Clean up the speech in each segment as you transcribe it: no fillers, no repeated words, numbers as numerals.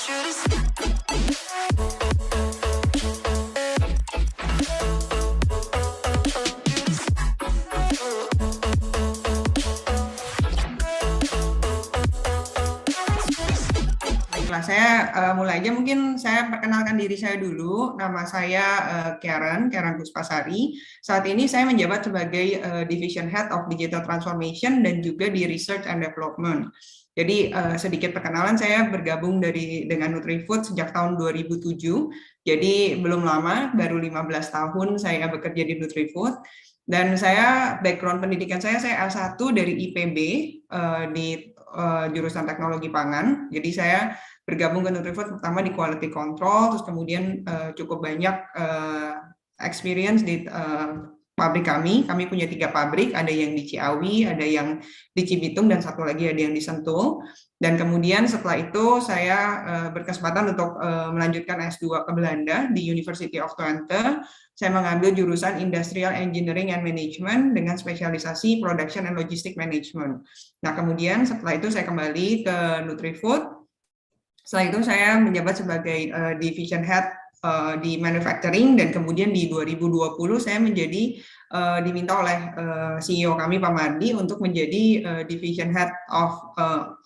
Baiklah, saya mulai aja. Mungkin saya perkenalkan diri saya dulu. Nama saya Karen Puspasari. Saat ini saya menjabat sebagai Division Head of Digital Transformation dan juga di Research and Development. Jadi sedikit perkenalan, saya bergabung dengan Nutrifood sejak tahun 2007. Jadi belum lama, baru 15 tahun saya bekerja di Nutrifood. Dan saya, background pendidikan saya S1 dari IPB di jurusan teknologi pangan. Jadi saya bergabung ke Nutrifood pertama di quality control, terus kemudian cukup banyak experience di pabrik kami. Kami punya 3 pabrik, ada yang di Ciawi, ada yang di Cibitung, dan satu lagi ada yang di Sentul. Dan kemudian setelah itu saya berkesempatan untuk melanjutkan S2 ke Belanda di University of Twente. Saya mengambil jurusan Industrial Engineering and Management dengan spesialisasi Production and Logistic Management. Nah, kemudian setelah itu saya kembali ke Nutrifood. Setelah itu saya menjabat sebagai Division Head di Manufacturing, dan kemudian di 2020 saya menjadi diminta oleh CEO kami Pak Mardi untuk menjadi Division Head of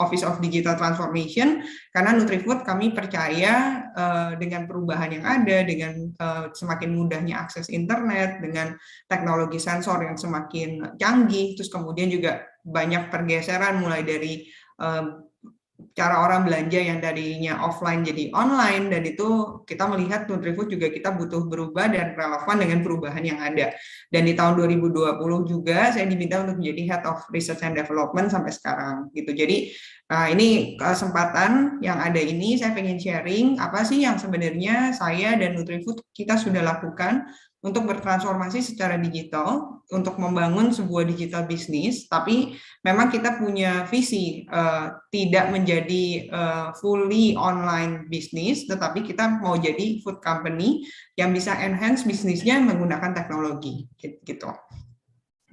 Office of Digital Transformation, karena Nutrifood kami percaya dengan perubahan yang ada, dengan semakin mudahnya akses internet, dengan teknologi sensor yang semakin canggih, terus kemudian juga banyak pergeseran mulai dari cara orang belanja yang tadinya offline jadi online, dan itu kita melihat Nutrifood juga kita butuh berubah dan relevan dengan perubahan yang ada. Dan di tahun 2020 juga saya diminta untuk menjadi Head of Research and Development sampai sekarang gitu. Jadi ini kesempatan yang ada ini, saya pengen sharing apa sih yang sebenarnya saya dan Nutrifood kita sudah lakukan untuk bertransformasi secara digital, untuk membangun sebuah digital bisnis, tapi memang kita punya visi tidak menjadi fully online bisnis, tetapi kita mau jadi food company yang bisa enhance bisnisnya menggunakan teknologi, gitu.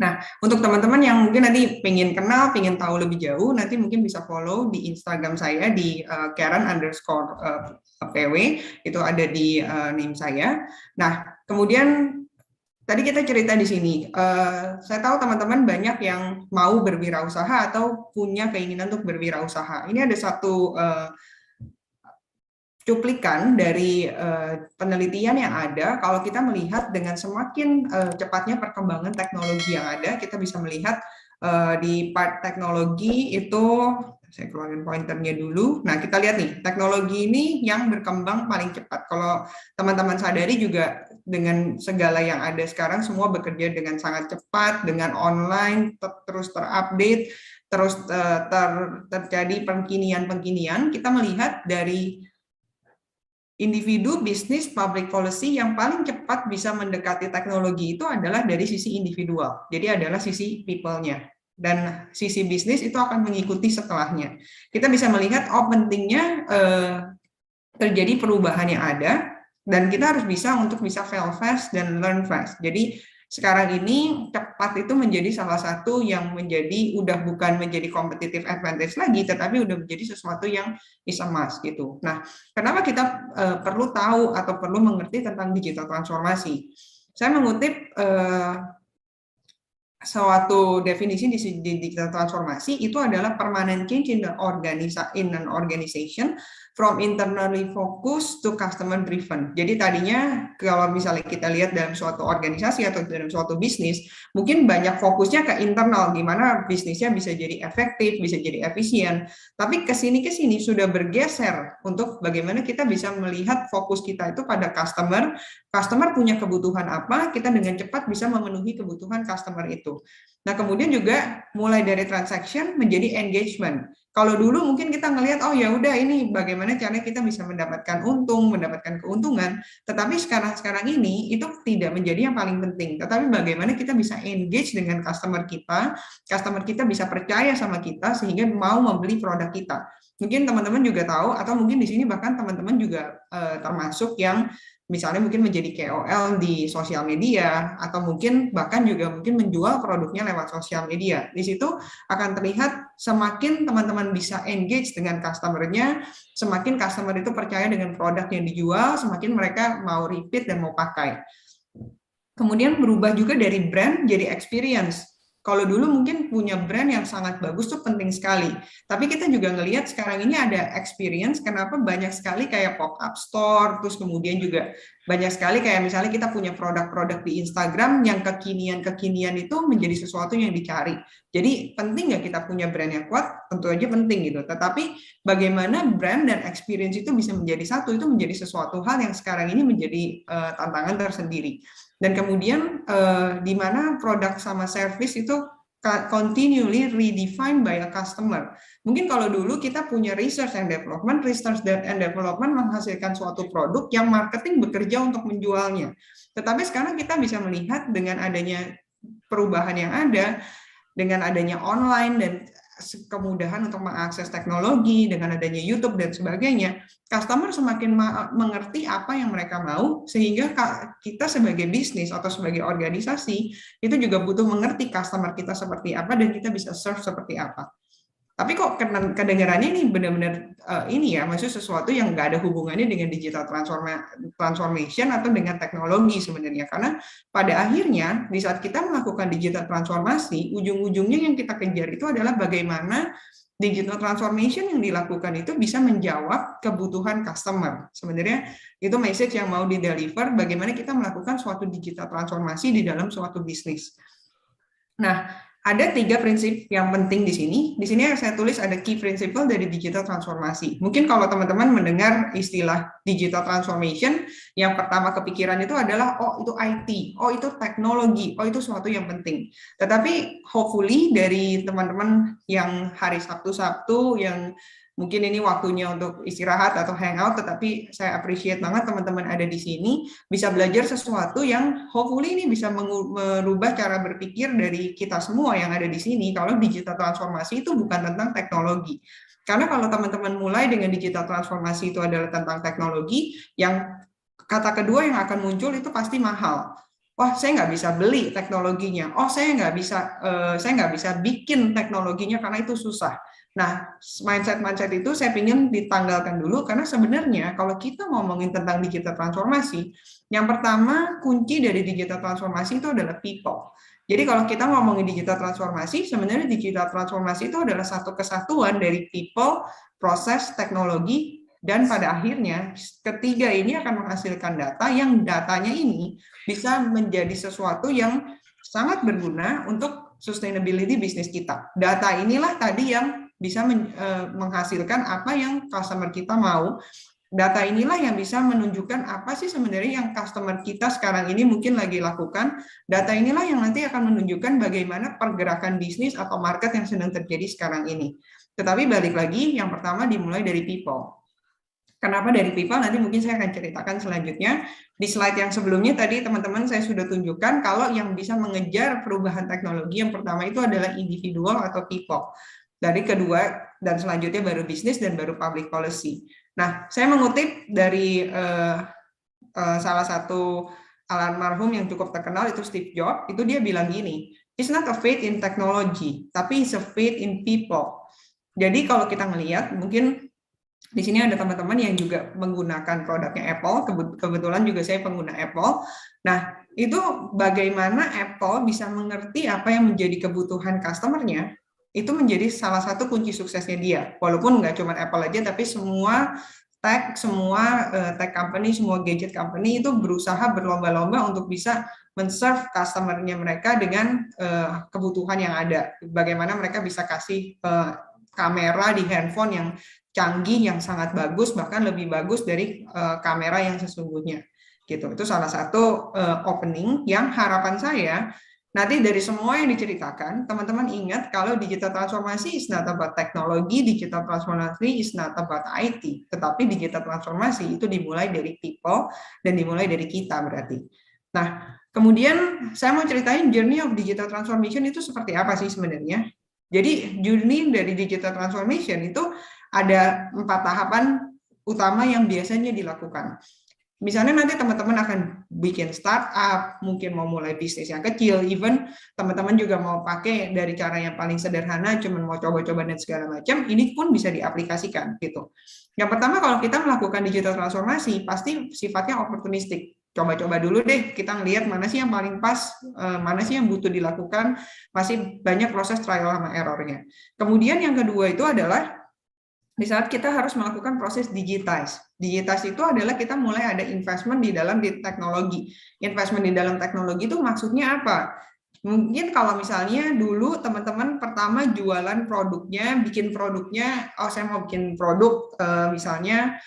Nah, untuk teman-teman yang mungkin nanti pengen kenal, pengen tahu lebih jauh, nanti mungkin bisa follow di Instagram saya di Karen_PW, itu ada di name saya. Nah, kemudian tadi kita cerita di sini, saya tahu teman-teman banyak yang mau berwirausaha atau punya keinginan untuk berwirausaha. Ini ada satu cuplikan dari penelitian yang ada. Kalau kita melihat dengan semakin cepatnya perkembangan teknologi yang ada, kita bisa melihat di part teknologi itu, saya keluarin pointernya dulu. Nah, kita lihat nih, teknologi ini yang berkembang paling cepat. Kalau teman-teman sadari juga dengan segala yang ada sekarang, semua bekerja dengan sangat cepat, dengan online, terus terupdate, terus terjadi pengkinian-pengkinian. Kita melihat dari individu, bisnis, public policy yang paling cepat bisa mendekati teknologi itu adalah dari sisi individual. Jadi adalah sisi people-nya. Dan sisi bisnis itu akan mengikuti setelahnya. Kita bisa melihat pentingnya terjadi perubahan yang ada, dan kita harus bisa fail fast dan learn fast. Jadi sekarang ini cepat itu menjadi salah satu yang udah bukan menjadi competitive advantage lagi, tetapi udah menjadi sesuatu yang is a must gitu. Nah, kenapa kita perlu tahu atau perlu mengerti tentang digital transformasi? Saya mengutip suatu definisi di digital transformasi itu adalah permanent change in an organization from internally focused to customer driven. Jadi tadinya kalau misalnya kita lihat dalam suatu organisasi atau dalam suatu bisnis, mungkin banyak fokusnya ke internal, gimana bisnisnya bisa jadi efektif, bisa jadi efisien. Tapi kesini sudah bergeser untuk bagaimana kita bisa melihat fokus kita itu pada customer. Customer punya kebutuhan apa, kita dengan cepat bisa memenuhi kebutuhan customer itu. Nah, kemudian juga mulai dari transaction menjadi engagement. Kalau dulu mungkin kita ngelihat, oh ya udah ini bagaimana caranya kita bisa mendapatkan untung, mendapatkan keuntungan, tetapi sekarang ini itu tidak menjadi yang paling penting. Tetapi bagaimana kita bisa engage dengan customer kita bisa percaya sama kita sehingga mau membeli produk kita. Mungkin teman-teman juga tahu, atau mungkin di sini bahkan teman-teman juga termasuk yang misalnya mungkin menjadi KOL di sosial media, atau mungkin bahkan juga mungkin menjual produknya lewat sosial media. Di situ akan terlihat semakin teman-teman bisa engage dengan customer-nya, semakin customer itu percaya dengan produk yang dijual, semakin mereka mau repeat dan mau pakai. Kemudian berubah juga dari brand jadi experience. Kalau dulu mungkin punya brand yang sangat bagus tuh penting sekali. Tapi kita juga ngelihat sekarang ini ada experience, kenapa banyak sekali kayak pop-up store, terus kemudian juga banyak sekali kayak misalnya kita punya produk-produk di Instagram yang kekinian-kekinian itu menjadi sesuatu yang dicari. Jadi penting nggak kita punya brand yang kuat? Tentu aja penting gitu. Tetapi bagaimana brand dan experience itu bisa menjadi satu, itu menjadi sesuatu hal yang sekarang ini menjadi tantangan tersendiri. Dan kemudian di mana produk sama service itu continually redefined by a customer. Mungkin kalau dulu kita punya research and development menghasilkan suatu produk yang marketing bekerja untuk menjualnya. Tetapi sekarang kita bisa melihat dengan adanya perubahan yang ada, dengan adanya online dan kemudahan untuk mengakses teknologi, dengan adanya YouTube dan sebagainya, customer semakin mengerti apa yang mereka mau, sehingga kita sebagai bisnis atau sebagai organisasi itu juga butuh mengerti customer kita seperti apa dan kita bisa serve seperti apa. Tapi kok kedengarannya ini benar-benar ini ya, maksudnya sesuatu yang nggak ada hubungannya dengan digital transformation atau dengan teknologi sebenarnya. Karena pada akhirnya di saat kita melakukan digital transformasi, ujung-ujungnya yang kita kejar itu adalah bagaimana digital transformation yang dilakukan itu bisa menjawab kebutuhan customer. Sebenarnya itu message yang mau di-deliver, bagaimana kita melakukan suatu digital transformasi di dalam suatu bisnis. Nah, ada 3 prinsip yang penting di sini. Di sini saya tulis ada key principle dari digital transformasi. Mungkin kalau teman-teman mendengar istilah digital transformation, yang pertama kepikiran itu adalah, oh itu IT, oh itu teknologi, oh itu sesuatu yang penting. Tetapi hopefully dari teman-teman yang hari Sabtu-Sabtu, yang mungkin ini waktunya untuk istirahat atau hangout, tetapi saya appreciate banget teman-teman ada di sini, bisa belajar sesuatu yang hopefully ini bisa merubah cara berpikir dari kita semua yang ada di sini, kalau digital transformasi itu bukan tentang teknologi. Karena kalau teman-teman mulai dengan digital transformasi itu adalah tentang teknologi, yang kata kedua yang akan muncul itu pasti mahal. Wah, saya nggak bisa beli teknologinya. Oh, saya nggak bisa bikin teknologinya karena itu susah. Nah, mindset itu saya ingin ditanggalkan dulu, karena sebenarnya kalau kita ngomongin tentang digital transformasi, yang pertama kunci dari digital transformasi itu adalah people. Jadi kalau kita ngomongin digital transformasi, sebenarnya digital transformasi itu adalah satu kesatuan dari people, proses, teknologi, dan pada akhirnya ketiga ini akan menghasilkan data, yang datanya ini bisa menjadi sesuatu yang sangat berguna untuk sustainability bisnis kita. Data inilah tadi yang bisa menghasilkan apa yang customer kita mau. Data inilah yang bisa menunjukkan apa sih sebenarnya yang customer kita sekarang ini mungkin lagi lakukan. Data inilah yang nanti akan menunjukkan bagaimana pergerakan bisnis atau market yang sedang terjadi sekarang ini. Tetapi balik lagi, yang pertama dimulai dari people. Kenapa dari people? Nanti mungkin saya akan ceritakan selanjutnya. Di slide yang sebelumnya tadi teman-teman saya sudah tunjukkan kalau yang bisa mengejar perubahan teknologi yang pertama itu adalah individual atau people. Dari kedua dan selanjutnya baru bisnis dan baru public policy. Nah, saya mengutip dari salah satu almarhum yang cukup terkenal itu Steve Jobs, itu dia bilang gini, it's not a faith in technology, tapi it's a faith in people. Jadi kalau kita melihat, mungkin di sini ada teman-teman yang juga menggunakan produknya Apple, kebetulan juga saya pengguna Apple. Nah, itu bagaimana Apple bisa mengerti apa yang menjadi kebutuhan customer-nya, itu menjadi salah satu kunci suksesnya dia. Walaupun nggak cuma Apple aja, tapi semua tech company, semua gadget company itu berusaha berlomba-lomba untuk bisa men-serve customer-nya mereka dengan kebutuhan yang ada. Bagaimana mereka bisa kasih kamera di handphone yang canggih, yang sangat bagus, bahkan lebih bagus dari kamera yang sesungguhnya. Gitu. Itu salah satu opening yang harapan saya nanti dari semua yang diceritakan, teman-teman ingat kalau digital transformasi is not about teknologi, digital transformasi is not about IT, tetapi digital transformasi itu dimulai dari people dan dimulai dari kita berarti. Nah, kemudian saya mau ceritain journey of digital transformation itu seperti apa sih sebenarnya. Jadi journey dari digital transformation itu ada 4 tahapan utama yang biasanya dilakukan. Misalnya nanti teman-teman akan bikin startup, mungkin mau mulai bisnis yang kecil, even teman-teman juga mau pakai dari cara yang paling sederhana, cuman mau coba-coba dan segala macam, ini pun bisa diaplikasikan gitu. Yang pertama, kalau kita melakukan digital transformasi, pasti sifatnya opportunistic. Coba-coba dulu deh, kita ngelihat mana sih yang paling pas, mana sih yang butuh dilakukan, masih banyak proses trial sama errornya. Kemudian yang kedua itu adalah di saat kita harus melakukan proses digitize. Digitize itu adalah kita mulai ada investment di dalam teknologi. Investment di dalam teknologi itu maksudnya apa? Mungkin kalau misalnya dulu teman-teman pertama jualan produknya, bikin produknya, oh saya mau bikin produk misalnya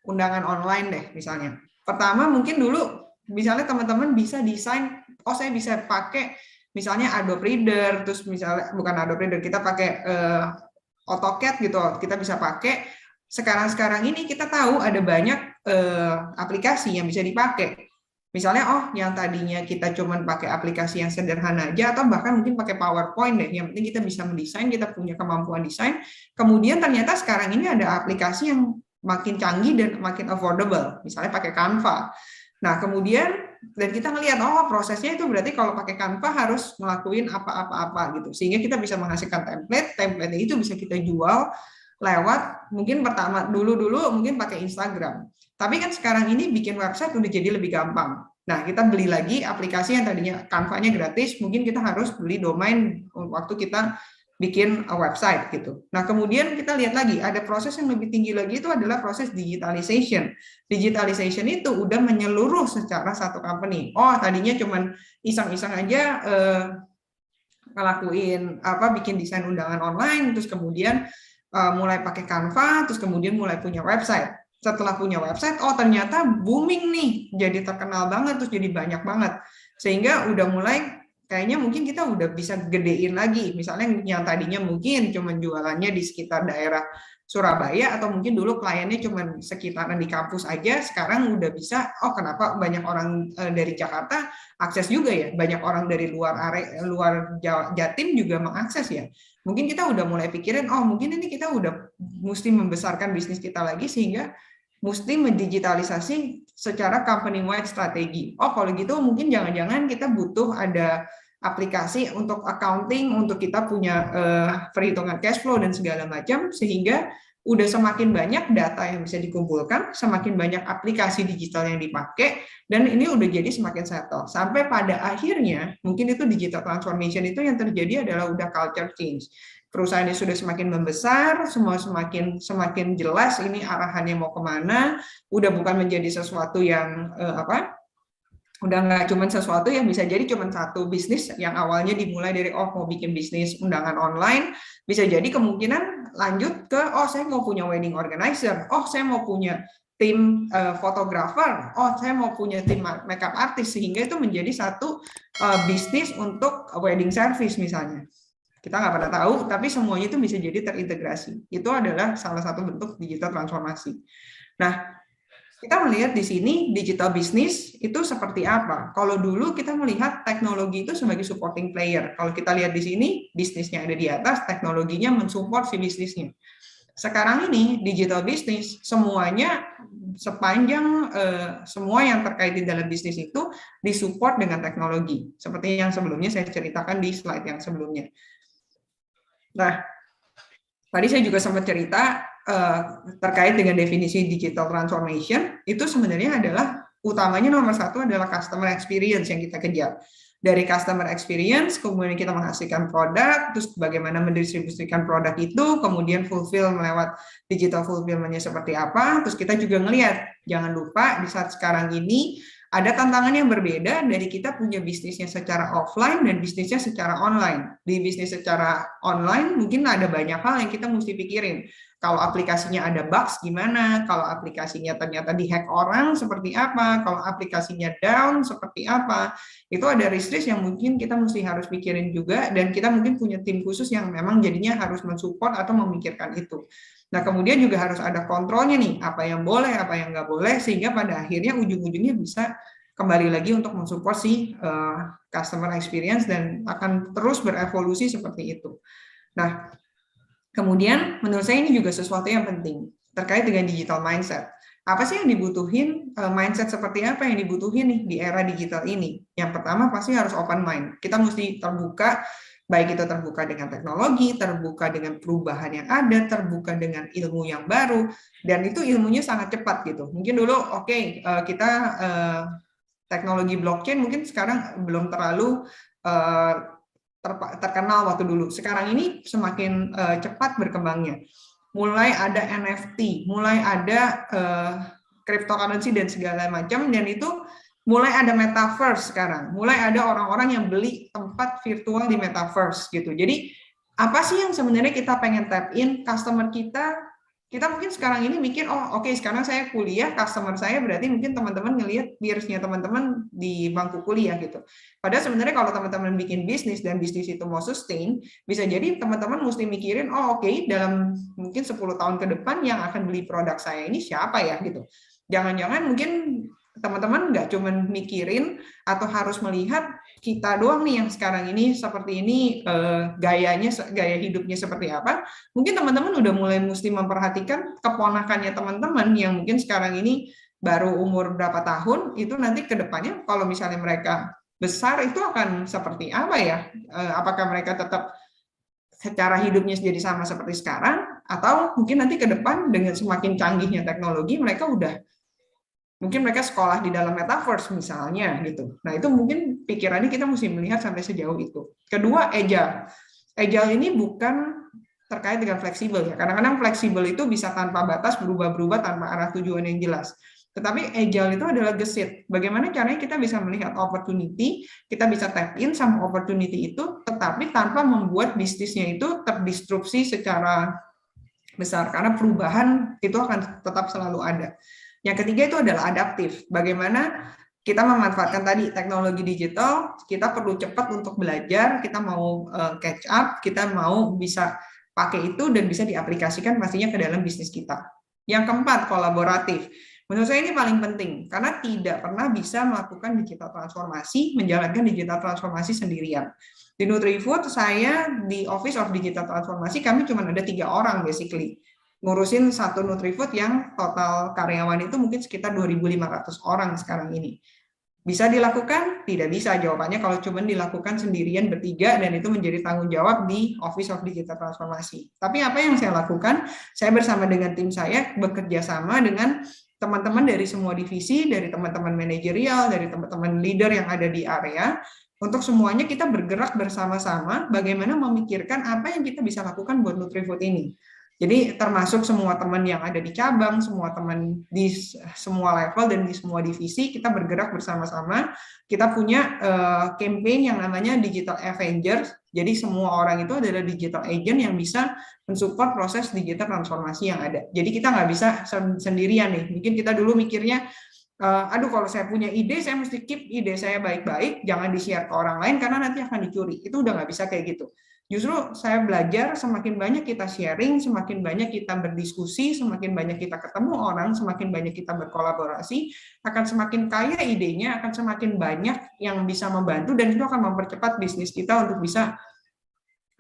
undangan online deh misalnya. Pertama mungkin dulu misalnya teman-teman bisa desain, oh saya bisa pakai misalnya Adobe Reader, terus misalnya bukan Adobe Reader, kita pakai AutoCAD gitu, kita bisa pakai. Sekarang ini kita tahu ada banyak aplikasi yang bisa dipakai. Misalnya, oh yang tadinya kita cuma pakai aplikasi yang sederhana aja, atau bahkan mungkin pakai PowerPoint deh, yang penting kita bisa mendesain, kita punya kemampuan desain. Kemudian ternyata sekarang ini ada aplikasi yang makin canggih dan makin affordable, misalnya pakai Canva. Nah, kemudian dan kita ngelihat, oh prosesnya itu berarti kalau pakai Canva harus ngelakuin apa-apa gitu, sehingga kita bisa menghasilkan template itu bisa kita jual lewat mungkin pertama dulu mungkin pakai Instagram. Tapi kan sekarang ini bikin website udah jadi lebih gampang. Nah, kita beli lagi aplikasi yang tadinya Canva-nya gratis, mungkin kita harus beli domain waktu kita bikin website gitu. Nah, kemudian kita lihat lagi, ada proses yang lebih tinggi lagi, itu adalah proses digitalization. Digitalization itu udah menyeluruh secara satu company. Oh, tadinya cuman iseng-iseng aja ngelakuin bikin desain undangan online, terus kemudian mulai pakai Canva, terus kemudian mulai punya website. Setelah punya website, oh ternyata booming nih, jadi terkenal banget, terus jadi banyak banget. Sehingga udah mulai kayaknya mungkin kita udah bisa gedein lagi. Misalnya yang tadinya mungkin cuma jualannya di sekitar daerah Surabaya, atau mungkin dulu kliennya cuma sekitaran di kampus aja, sekarang udah bisa, oh kenapa banyak orang dari Jakarta akses juga ya, banyak orang dari luar Jatim juga mengakses ya. Mungkin kita udah mulai pikirin, oh mungkin ini kita udah mesti membesarkan bisnis kita lagi, sehingga mesti mendigitalisasi secara company-wide strategi. Oh kalau gitu mungkin jangan-jangan kita butuh ada aplikasi untuk accounting, untuk kita punya perhitungan cash flow dan segala macam, sehingga udah semakin banyak data yang bisa dikumpulkan, semakin banyak aplikasi digital yang dipakai, dan ini udah jadi semakin settle. Sampai pada akhirnya, mungkin itu digital transformation itu yang terjadi adalah udah culture change. Perusahaannya sudah semakin membesar, semua semakin jelas ini arahannya mau kemana, udah bukan menjadi sesuatu yang udah nggak cuma sesuatu yang bisa jadi cuma satu bisnis yang awalnya dimulai dari mau bikin bisnis undangan online, bisa jadi kemungkinan lanjut ke saya mau punya wedding organizer, saya mau punya tim fotografer, saya mau punya tim makeup artist, sehingga itu menjadi satu bisnis untuk wedding service misalnya. Kita nggak pernah tahu, tapi semuanya itu bisa jadi terintegrasi. Itu adalah salah satu bentuk digital transformasi. Nah, kita melihat di sini digital business itu seperti apa. Kalau dulu kita melihat teknologi itu sebagai supporting player. Kalau kita lihat di sini, bisnisnya ada di atas, teknologinya mensupport si bisnisnya. Sekarang ini digital business semuanya sepanjang semua yang terkait di dalam bisnis itu disupport dengan teknologi. Seperti yang sebelumnya saya ceritakan di slide yang sebelumnya. Nah, tadi saya juga sempat cerita terkait dengan definisi digital transformation, itu sebenarnya adalah utamanya nomor satu adalah customer experience yang kita kejar. Dari customer experience, kemudian kita menghasilkan produk, terus bagaimana mendistribusikan produk itu, kemudian fulfill melewat digital fulfillment-nya seperti apa, terus kita juga ngelihat, jangan lupa di saat sekarang ini, ada tantangan yang berbeda dari kita punya bisnisnya secara offline dan bisnisnya secara online. Di bisnis secara online mungkin ada banyak hal yang kita mesti pikirin. Kalau aplikasinya ada bugs gimana, kalau aplikasinya ternyata dihack orang seperti apa, kalau aplikasinya down seperti apa. Itu ada risk-risk yang mungkin kita mesti harus pikirin juga, dan kita mungkin punya tim khusus yang memang jadinya harus mensupport atau memikirkan itu. Nah, kemudian juga harus ada kontrolnya nih, apa yang boleh, apa yang nggak boleh, sehingga pada akhirnya ujung-ujungnya bisa kembali lagi untuk mensupport si customer experience dan akan terus berevolusi seperti itu. Nah, kemudian menurut saya ini juga sesuatu yang penting terkait dengan digital mindset. apa sih yang dibutuhin, mindset seperti apa yang dibutuhin nih di era digital ini. Yang pertama pasti harus open mind. Kita mesti terbuka, baik itu terbuka dengan teknologi, terbuka dengan perubahan yang ada, terbuka dengan ilmu yang baru, dan itu ilmunya sangat cepat gitu. Mungkin dulu kita teknologi blockchain mungkin sekarang belum terlalu terkenal waktu dulu. Sekarang ini semakin cepat berkembangnya. Mulai ada NFT, mulai ada cryptocurrency dan segala macam, dan itu mulai ada metaverse sekarang. Mulai ada orang-orang yang beli tempat virtual di metaverse gitu. Jadi apa sih yang sebenarnya kita pengen tap in customer kita? Kita mungkin sekarang ini mikir, sekarang saya kuliah, customer saya berarti mungkin teman-teman ngelihat peers-nya teman-teman di bangku kuliah gitu. Padahal sebenarnya kalau teman-teman bikin bisnis dan bisnis itu mau sustain, bisa jadi teman-teman mesti mikirin, dalam mungkin 10 tahun ke depan yang akan beli produk saya ini siapa ya gitu. Jangan-jangan mungkin teman-teman nggak cuma mikirin atau harus melihat kita doang nih yang sekarang ini seperti ini, gaya hidupnya seperti apa. Mungkin teman-teman udah mulai mesti memperhatikan keponakannya teman-teman yang mungkin sekarang ini baru umur berapa tahun, itu nanti ke depannya kalau misalnya mereka besar itu akan seperti apa ya? Apakah mereka tetap secara hidupnya jadi sama seperti sekarang, atau mungkin nanti ke depan dengan semakin canggihnya teknologi mungkin mereka sekolah di dalam metaverse misalnya gitu. Nah, itu mungkin pikirannya kita mesti melihat sampai sejauh itu. Kedua, agile. Agile ini bukan terkait dengan fleksibel ya. Kadang-kadang fleksibel itu bisa tanpa batas, berubah-berubah tanpa arah tujuan yang jelas. Tetapi agile itu adalah gesit. Bagaimana caranya kita bisa melihat opportunity, kita bisa tap in sama opportunity itu, tetapi tanpa membuat bisnisnya itu terdisrupsi secara besar. Karena perubahan itu akan tetap selalu ada. Yang ketiga itu adalah adaptif. Bagaimana kita memanfaatkan tadi teknologi digital, kita perlu cepat untuk belajar, kita mau catch up, kita mau bisa pakai itu dan bisa diaplikasikan pastinya ke dalam bisnis kita. Yang keempat, kolaboratif. Menurut saya ini paling penting, karena tidak pernah bisa melakukan digital transformasi, menjalankan digital transformasi sendirian. Di Nutrifood, saya di Office of Digital Transformasi, kami cuma ada 3 orang basically. Ngurusin satu Nutrifood yang total karyawan itu mungkin sekitar 2.500 orang sekarang ini. Bisa dilakukan? Tidak bisa jawabannya kalau cuma dilakukan sendirian bertiga dan itu menjadi tanggung jawab di Office of Digital Transformasi. Tapi apa yang saya lakukan? Saya bersama dengan tim saya bekerja sama dengan teman-teman dari semua divisi, dari teman-teman manajerial, dari teman-teman leader yang ada di area, untuk semuanya kita bergerak bersama-sama bagaimana memikirkan apa yang kita bisa lakukan buat Nutrifood ini. Jadi termasuk semua teman yang ada di cabang, semua teman di semua level dan di semua divisi, kita bergerak bersama-sama. Kita punya campaign yang namanya Digital Avengers. Jadi semua orang itu adalah digital agent yang bisa mensupport proses digital transformasi yang ada. Jadi kita nggak bisa sendirian nih. Mungkin kita dulu mikirnya, kalau saya punya ide, saya mesti keep ide saya baik-baik, jangan di-share ke orang lain karena nanti akan dicuri. Itu udah nggak bisa kayak gitu. Justru saya belajar semakin banyak kita sharing, semakin banyak kita berdiskusi, semakin banyak kita ketemu orang, semakin banyak kita berkolaborasi, akan semakin kaya idenya, akan semakin banyak yang bisa membantu dan itu akan mempercepat bisnis kita untuk bisa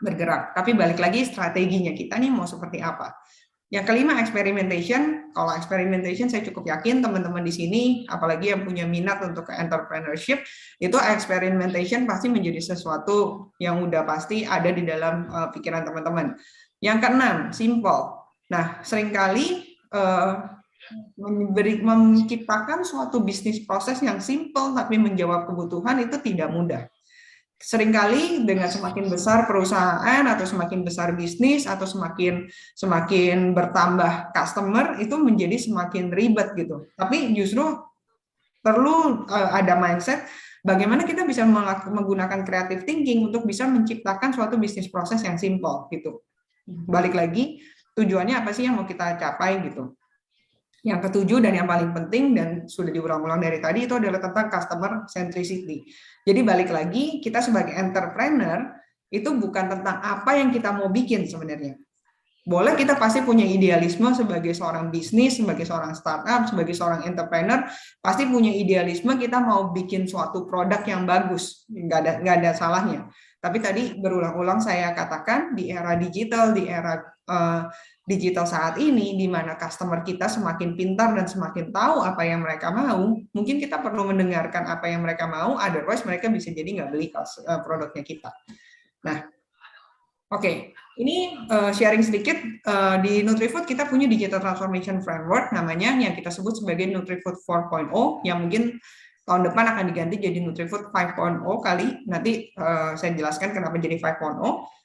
bergerak. Tapi balik lagi strateginya kita nih mau seperti apa. Yang kelima, experimentation. Kalau experimentation saya cukup yakin teman-teman di sini, apalagi yang punya minat untuk entrepreneurship, itu experimentation pasti menjadi sesuatu yang udah pasti ada di dalam pikiran teman-teman. Yang keenam, simple. Nah, seringkali menciptakan suatu bisnis proses yang simple tapi menjawab kebutuhan itu tidak mudah. Seringkali dengan semakin besar perusahaan atau semakin besar bisnis atau semakin bertambah customer itu menjadi semakin ribet gitu. Tapi justru perlu ada mindset bagaimana kita bisa menggunakan creative thinking untuk bisa menciptakan suatu bisnis proses yang simple gitu. Balik lagi, tujuannya apa sih yang mau kita capai gitu. Yang ketujuh dan yang paling penting dan sudah diulang-ulang dari tadi itu adalah tentang customer centricity. Jadi balik lagi, kita sebagai entrepreneur itu bukan tentang apa yang kita mau bikin sebenarnya. Boleh kita pasti punya idealisme sebagai seorang bisnis, sebagai seorang startup, sebagai seorang entrepreneur, pasti punya idealisme kita mau bikin suatu produk yang bagus, nggak ada salahnya. Tapi tadi berulang-ulang saya katakan di era digital, di era digital saat ini, di mana customer kita semakin pintar dan semakin tahu apa yang mereka mau, mungkin kita perlu mendengarkan apa yang mereka mau, otherwise mereka bisa jadi nggak beli produknya kita. Nah, oke, ini sharing sedikit. Di Nutrifood kita punya digital transformation framework namanya, yang kita sebut sebagai Nutrifood 4.0, yang mungkin tahun depan akan diganti jadi Nutrifood 5.0 kali. Nanti saya jelaskan kenapa jadi 5.0.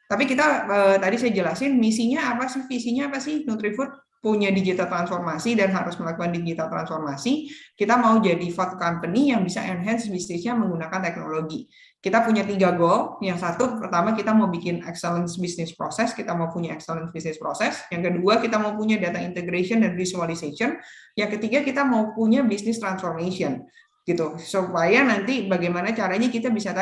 Tapi kita tadi saya jelasin misinya apa sih, visinya apa sih. Nutrifood punya digital transformasi dan harus melakukan digital transformasi. Kita mau jadi food company yang bisa enhance bisnisnya menggunakan teknologi. Kita punya 3 goal. Yang satu, pertama kita mau bikin excellence business process, kita mau punya excellence business process. Yang kedua, kita mau punya data integration dan visualization. Yang ketiga, kita mau punya business transformation. Gitu, supaya nanti bagaimana caranya kita bisa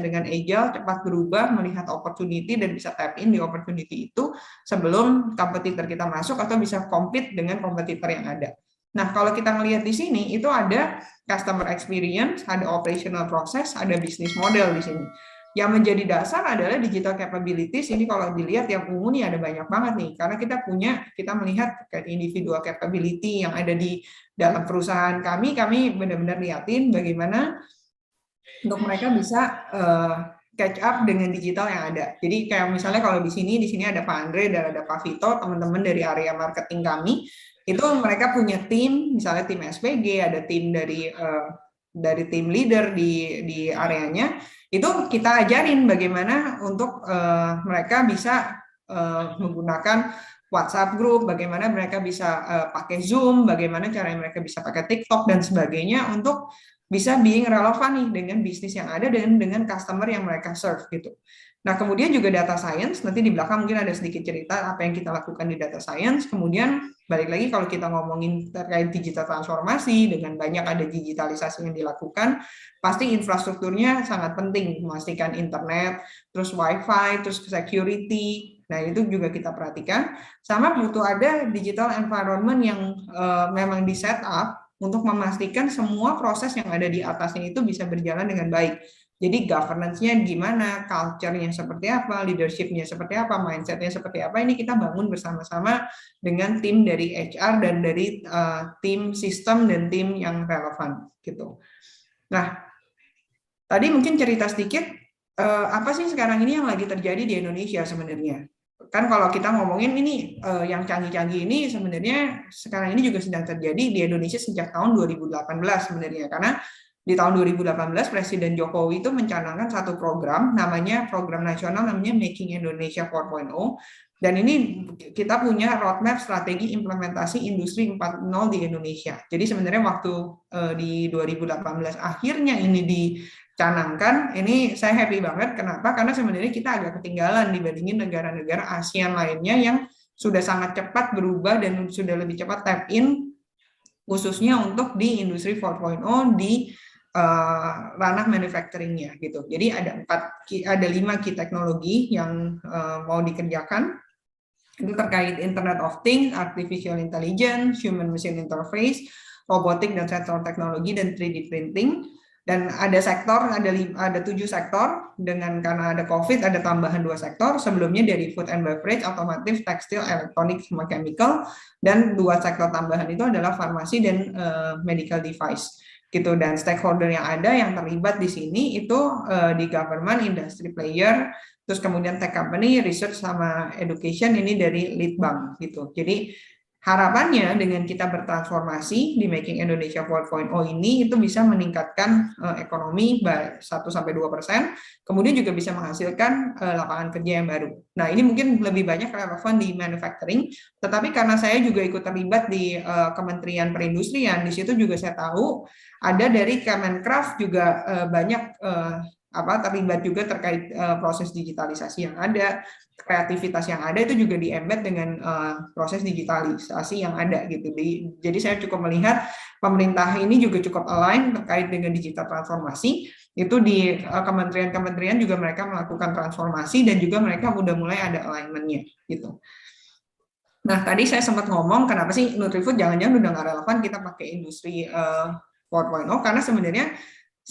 dengan agile, cepat berubah, melihat opportunity dan bisa tap in di opportunity itu sebelum kompetitor kita masuk atau bisa compete dengan kompetitor yang ada. Nah, kalau kita melihat di sini itu ada customer experience, ada operational process, ada business model di sini. Yang menjadi dasar adalah digital capabilities. Ini kalau dilihat yang ungu nih ada banyak banget nih, karena kita melihat kayak individual capability yang ada di dalam perusahaan kami benar-benar liatin bagaimana untuk mereka bisa catch up dengan digital yang ada. Jadi kayak misalnya kalau di sini ada Pak Andre dan ada Pak Vito, teman-teman dari area marketing kami, itu mereka punya tim, misalnya tim SPG, ada tim dari tim leader di areanya. Itu kita ajarin bagaimana untuk mereka bisa menggunakan WhatsApp group, bagaimana mereka bisa pakai Zoom, bagaimana cara mereka bisa pakai TikTok dan sebagainya untuk bisa being relevan nih dengan bisnis yang ada dan dengan customer yang mereka serve gitu. Nah, kemudian juga data science, nanti di belakang mungkin ada sedikit cerita apa yang kita lakukan di data science. Kemudian balik lagi kalau kita ngomongin terkait digital transformasi, dengan banyak ada digitalisasi yang dilakukan, pasti infrastrukturnya sangat penting, memastikan internet, terus wifi, terus security. Nah, itu juga kita perhatikan. Sama butuh ada digital environment yang memang di set up untuk memastikan semua proses yang ada di atasnya itu bisa berjalan dengan baik. Jadi governance-nya gimana, culture-nya seperti apa, leadership-nya seperti apa, mindset-nya seperti apa, ini kita bangun bersama-sama dengan tim dari HR dan dari tim sistem dan tim yang relevan gitu. Nah, tadi mungkin cerita sedikit apa sih sekarang ini yang lagi terjadi di Indonesia sebenarnya. Kan kalau kita ngomongin ini yang canggih-canggih ini sebenarnya sekarang ini juga sedang terjadi di Indonesia sejak tahun 2018 sebenarnya, karena di tahun 2018 Presiden Jokowi itu mencanangkan satu program nasional namanya Making Indonesia 4.0, dan ini kita punya roadmap strategi implementasi industri 4.0 di Indonesia. Jadi sebenarnya waktu di 2018 akhirnya ini dicanangkan, ini saya happy banget. Kenapa? Karena sebenarnya kita agak ketinggalan dibandingin negara-negara ASEAN lainnya yang sudah sangat cepat berubah dan sudah lebih cepat tap in khususnya untuk di industri 4.0 di ranah manufacturing-nya gitu. Jadi ada 5 key teknologi yang mau dikerjakan. Itu terkait Internet of Things, Artificial Intelligence, Human Machine Interface, robotik dan sensor teknologi, dan 3D printing. Dan ada 7 sektor, karena ada COVID ada tambahan 2 sektor, sebelumnya dari food and beverage, otomotif, tekstil, elektronik, sama chemical, dan 2 sektor tambahan itu adalah farmasi dan medical device gitu. Dan stakeholder yang ada yang terlibat di sini itu di government, industry player, terus kemudian tech company, research sama education, ini dari Litbang gitu. Jadi harapannya dengan kita bertransformasi di Making Indonesia 4.0 ini itu bisa meningkatkan ekonomi 1-2%, kemudian juga bisa menghasilkan lapangan kerja yang baru. Nah, ini mungkin lebih banyak relevan di manufacturing, tetapi karena saya juga ikut terlibat di Kementerian Perindustrian, di situ juga saya tahu ada dari Kemenkraf juga banyak terlibat juga terkait proses digitalisasi yang ada, kreativitas yang ada itu juga di-embed dengan proses digitalisasi yang ada gitu. Jadi saya cukup melihat pemerintah ini juga cukup align terkait dengan digital transformasi. Itu di kementerian-kementerian juga mereka melakukan transformasi dan juga mereka udah mulai ada alignment-nya gitu. Nah, tadi saya sempat ngomong kenapa sih Nutrifood jangan-jangan udah nggak relevan kita pakai industri 4.0, karena sebenarnya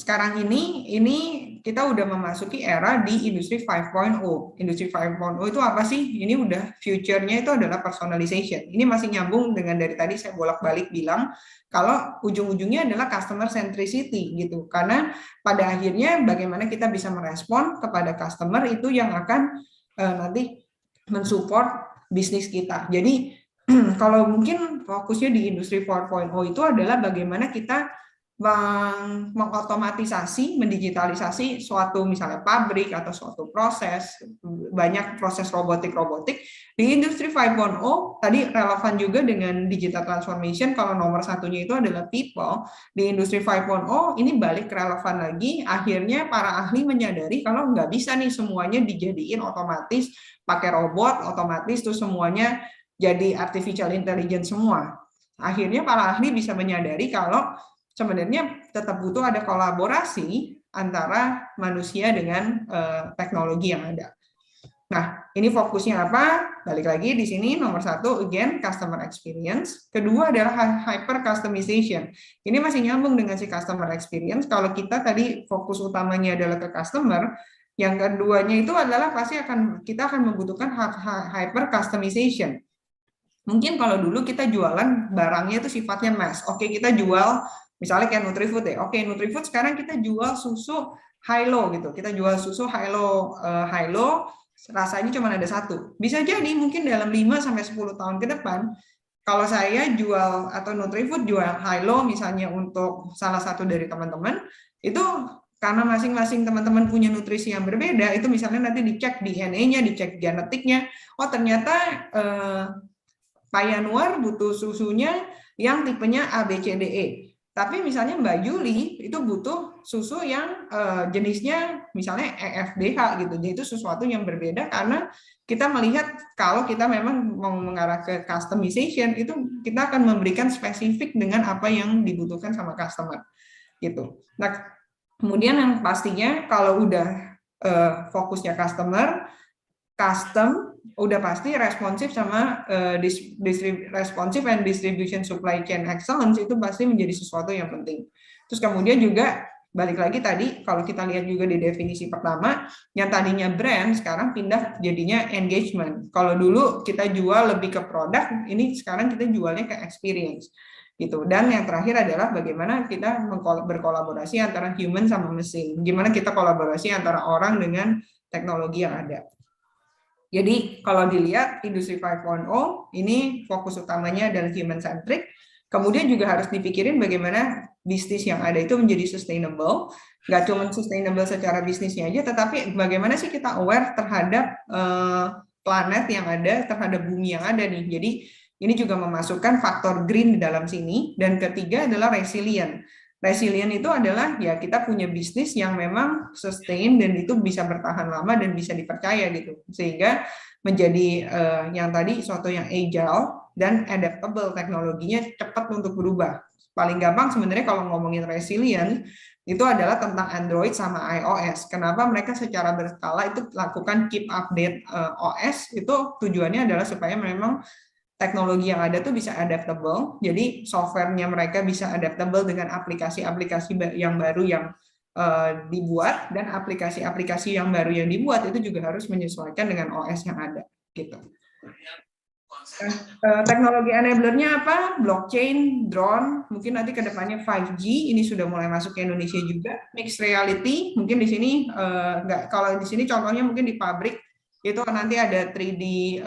sekarang ini kita udah memasuki era di industri 5.0. Industri 5.0 itu apa sih? Ini udah future-nya itu adalah personalization. Ini masih nyambung dengan dari tadi saya bolak-balik bilang kalau ujung-ujungnya adalah customer centricity gitu. Karena pada akhirnya bagaimana kita bisa merespon kepada customer itu yang akan nanti mensupport bisnis kita. Jadi kalau mungkin fokusnya di industri 4.0 itu adalah bagaimana kita mengotomatisasi, mendigitalisasi suatu misalnya pabrik atau suatu proses, banyak proses robotik di industri 5.0 tadi relevan juga dengan digital transformation. Kalau nomor satunya itu adalah people, di industri 5.0 ini balik relevan lagi, akhirnya para ahli menyadari kalau nggak bisa nih semuanya dijadiin otomatis pakai robot otomatis tuh semuanya jadi artificial intelligence semua. Akhirnya para ahli bisa menyadari kalau sebenarnya tetap butuh ada kolaborasi antara manusia dengan teknologi yang ada. Nah, ini fokusnya apa? Balik lagi di sini nomor satu, again, customer experience. Kedua adalah hyper customization. Ini masih nyambung dengan si customer experience. Kalau kita tadi fokus utamanya adalah ke customer, yang keduanya itu adalah pasti kita akan membutuhkan hyper customization. Mungkin kalau dulu kita jualan barangnya itu sifatnya mass. Oke, kita jual misalnya kayak Nutrifood ya. Oke, Nutrifood sekarang kita jual susu Hilo gitu. Kita jual susu Hilo rasanya cuma ada satu. Bisa jadi mungkin dalam 5 sampai 10 tahun ke depan kalau saya jual atau Nutrifood jual Hilo misalnya untuk salah satu dari teman-teman, itu karena masing-masing teman-teman punya nutrisi yang berbeda, itu misalnya nanti dicek DNA-nya, dicek genetiknya. Oh, ternyata Pak Yanuar butuh susunya yang tipenya A, B, C, D, E. Tapi misalnya Mbak Juli itu butuh susu yang jenisnya misalnya EFDH gitu. Jadi itu sesuatu yang berbeda karena kita melihat kalau kita memang mau mengarah ke customization itu kita akan memberikan spesifik dengan apa yang dibutuhkan sama customer gitu. Nah, kemudian yang pastinya kalau udah fokusnya custom udah pasti responsif sama responsive and distribution supply chain excellence itu pasti menjadi sesuatu yang penting. Terus kemudian juga balik lagi tadi kalau kita lihat juga di definisi pertama yang tadinya brand sekarang pindah jadinya engagement. Kalau dulu kita jual lebih ke produk, ini sekarang kita jualnya ke experience gitu. Dan yang terakhir adalah bagaimana kita berkolaborasi antara human sama mesin. Gimana kita kolaborasi antara orang dengan teknologi yang ada. Jadi kalau dilihat industri 5.0 ini fokus utamanya adalah human centric. Kemudian juga harus dipikirin bagaimana bisnis yang ada itu menjadi sustainable. Nggak cuma sustainable secara bisnisnya aja, tetapi bagaimana sih kita aware terhadap planet yang ada, terhadap bumi yang ada nih. Jadi ini juga memasukkan faktor green di dalam sini. Dan ketiga adalah resilient. Resilient itu adalah ya kita punya bisnis yang memang sustain dan itu bisa bertahan lama dan bisa dipercaya gitu. Sehingga menjadi yang tadi suatu yang agile dan adaptable, teknologinya cepat untuk berubah. Paling gampang sebenarnya kalau ngomongin resilient itu adalah tentang Android sama iOS. Kenapa mereka secara berkala itu lakukan keep update OS itu tujuannya adalah supaya memang teknologi yang ada tuh bisa adaptable, jadi softwarenya mereka bisa adaptable dengan aplikasi-aplikasi yang baru yang dibuat dan aplikasi-aplikasi yang baru yang dibuat itu juga harus menyesuaikan dengan OS yang ada, gitu. Teknologi enablernya apa? Blockchain, drone, mungkin nanti ke depannya 5G, ini sudah mulai masuk ke Indonesia juga. Mixed reality, mungkin di sini kalau di sini contohnya mungkin di pabrik itu nanti ada 3D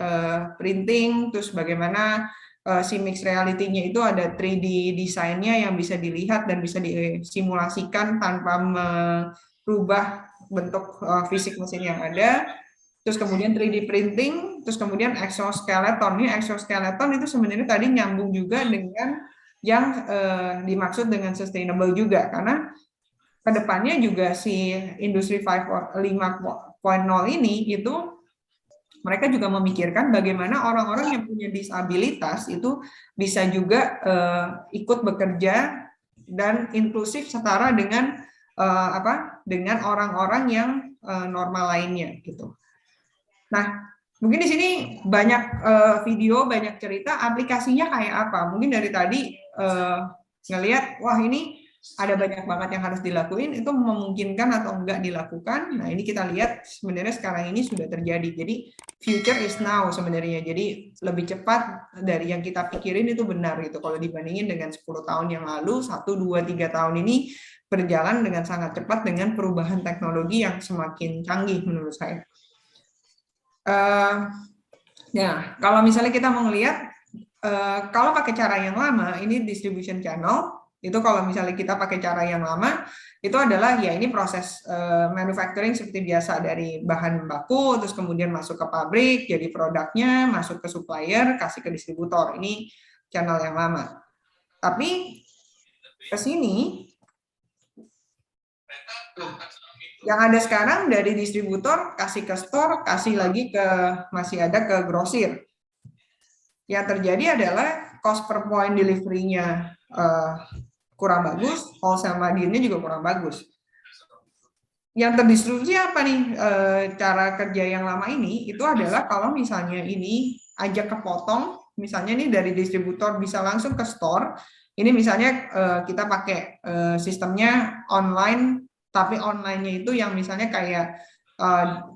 printing, terus bagaimana si mixed reality-nya itu ada 3D desainnya yang bisa dilihat dan bisa disimulasikan tanpa merubah bentuk fisik mesin yang ada. Terus kemudian 3D printing, terus kemudian exoskeleton. Ini exoskeleton itu sebenarnya tadi nyambung juga dengan yang dimaksud dengan sustainable juga, karena kedepannya juga si industri 5.0 ini itu mereka juga memikirkan bagaimana orang-orang yang punya disabilitas itu bisa juga ikut bekerja dan inklusif setara dengan dengan orang-orang yang normal lainnya gitu. Nah, mungkin di sini banyak video, banyak cerita, aplikasinya kayak apa? Mungkin dari tadi ngelihat, wah ini ada banyak banget yang harus dilakuin, itu memungkinkan atau enggak dilakukan. Nah, ini kita lihat sebenarnya sekarang ini sudah terjadi. Jadi future is now sebenarnya. Jadi lebih cepat dari yang kita pikirin itu benar gitu. Kalau dibandingin dengan 10 tahun yang lalu, 1, 2, 3 tahun ini berjalan dengan sangat cepat dengan perubahan teknologi yang semakin canggih menurut saya. Nah, kalau misalnya kita mau ngelihat, kalau pakai cara yang lama, ini distribution channel, itu kalau misalnya kita pakai cara yang lama, itu adalah ya ini proses manufacturing seperti biasa dari bahan baku, terus kemudian masuk ke pabrik, jadi produknya, masuk ke supplier, kasih ke distributor. Ini channel yang lama. Tapi ke sini, yang ada sekarang dari distributor kasih ke store, kasih lagi ke masih ada ke grosir. Yang terjadi adalah cost per point delivery-nya kurang bagus, wholesale margin-nya juga kurang bagus. Yang terdisrupsi apa nih cara kerja yang lama ini? Itu adalah kalau misalnya ini ajak kepotong, misalnya nih dari distributor bisa langsung ke store, ini misalnya kita pakai sistemnya online, tapi online-nya itu yang misalnya kayak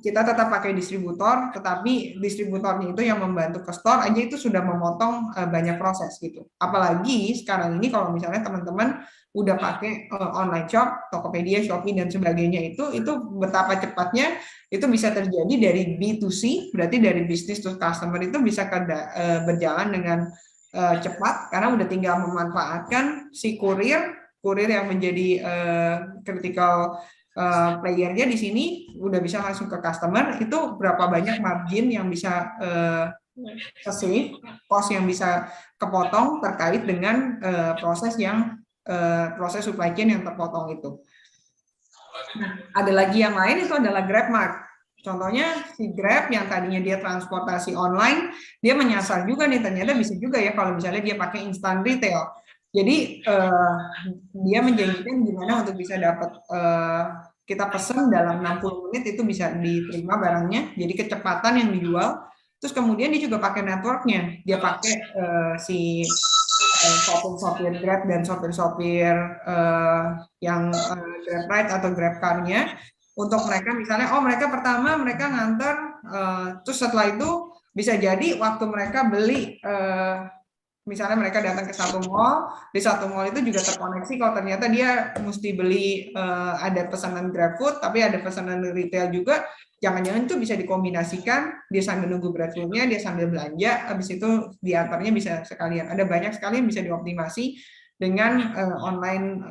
kita tetap pakai distributor, tetapi distributornya itu yang membantu ke store aja itu sudah memotong banyak proses gitu. Apalagi sekarang ini kalau misalnya teman-teman udah pakai online shop, Tokopedia, Shopee dan sebagainya itu betapa cepatnya itu bisa terjadi dari B2C, berarti dari business to customer itu bisa berjalan dengan cepat karena udah tinggal memanfaatkan si kurir yang menjadi critical playernya di sini udah bisa langsung ke customer, itu berapa banyak margin yang bisa save, cost yang bisa kepotong terkait dengan proses supply chain yang terpotong itu. Nah, ada lagi yang lain itu adalah GrabMart. Contohnya si Grab yang tadinya dia transportasi online, dia menyasar juga nih, ternyata bisa juga ya kalau misalnya dia pakai instant retail. Jadi dia menjanjikan gimana untuk bisa dapat kita pesan dalam 60 menit itu bisa diterima barangnya, jadi kecepatan yang dijual. Terus kemudian dia juga pakai networknya, dia pakai si sopir Grab dan sopir-sopir yang Grab Ride atau Grab Car-nya untuk mereka misalnya, mereka pertama mereka nganter, terus setelah itu bisa jadi waktu mereka beli, misalnya mereka datang ke satu mall, di satu mall itu juga terkoneksi kalau ternyata dia mesti beli ada pesanan GrabFood, tapi ada pesanan retail juga, jangan-jangan itu bisa dikombinasikan, dia sambil nunggu GrabFood-nya, dia sambil belanja, habis itu diantarnya bisa sekalian. Ada banyak sekali yang bisa dioptimasi dengan online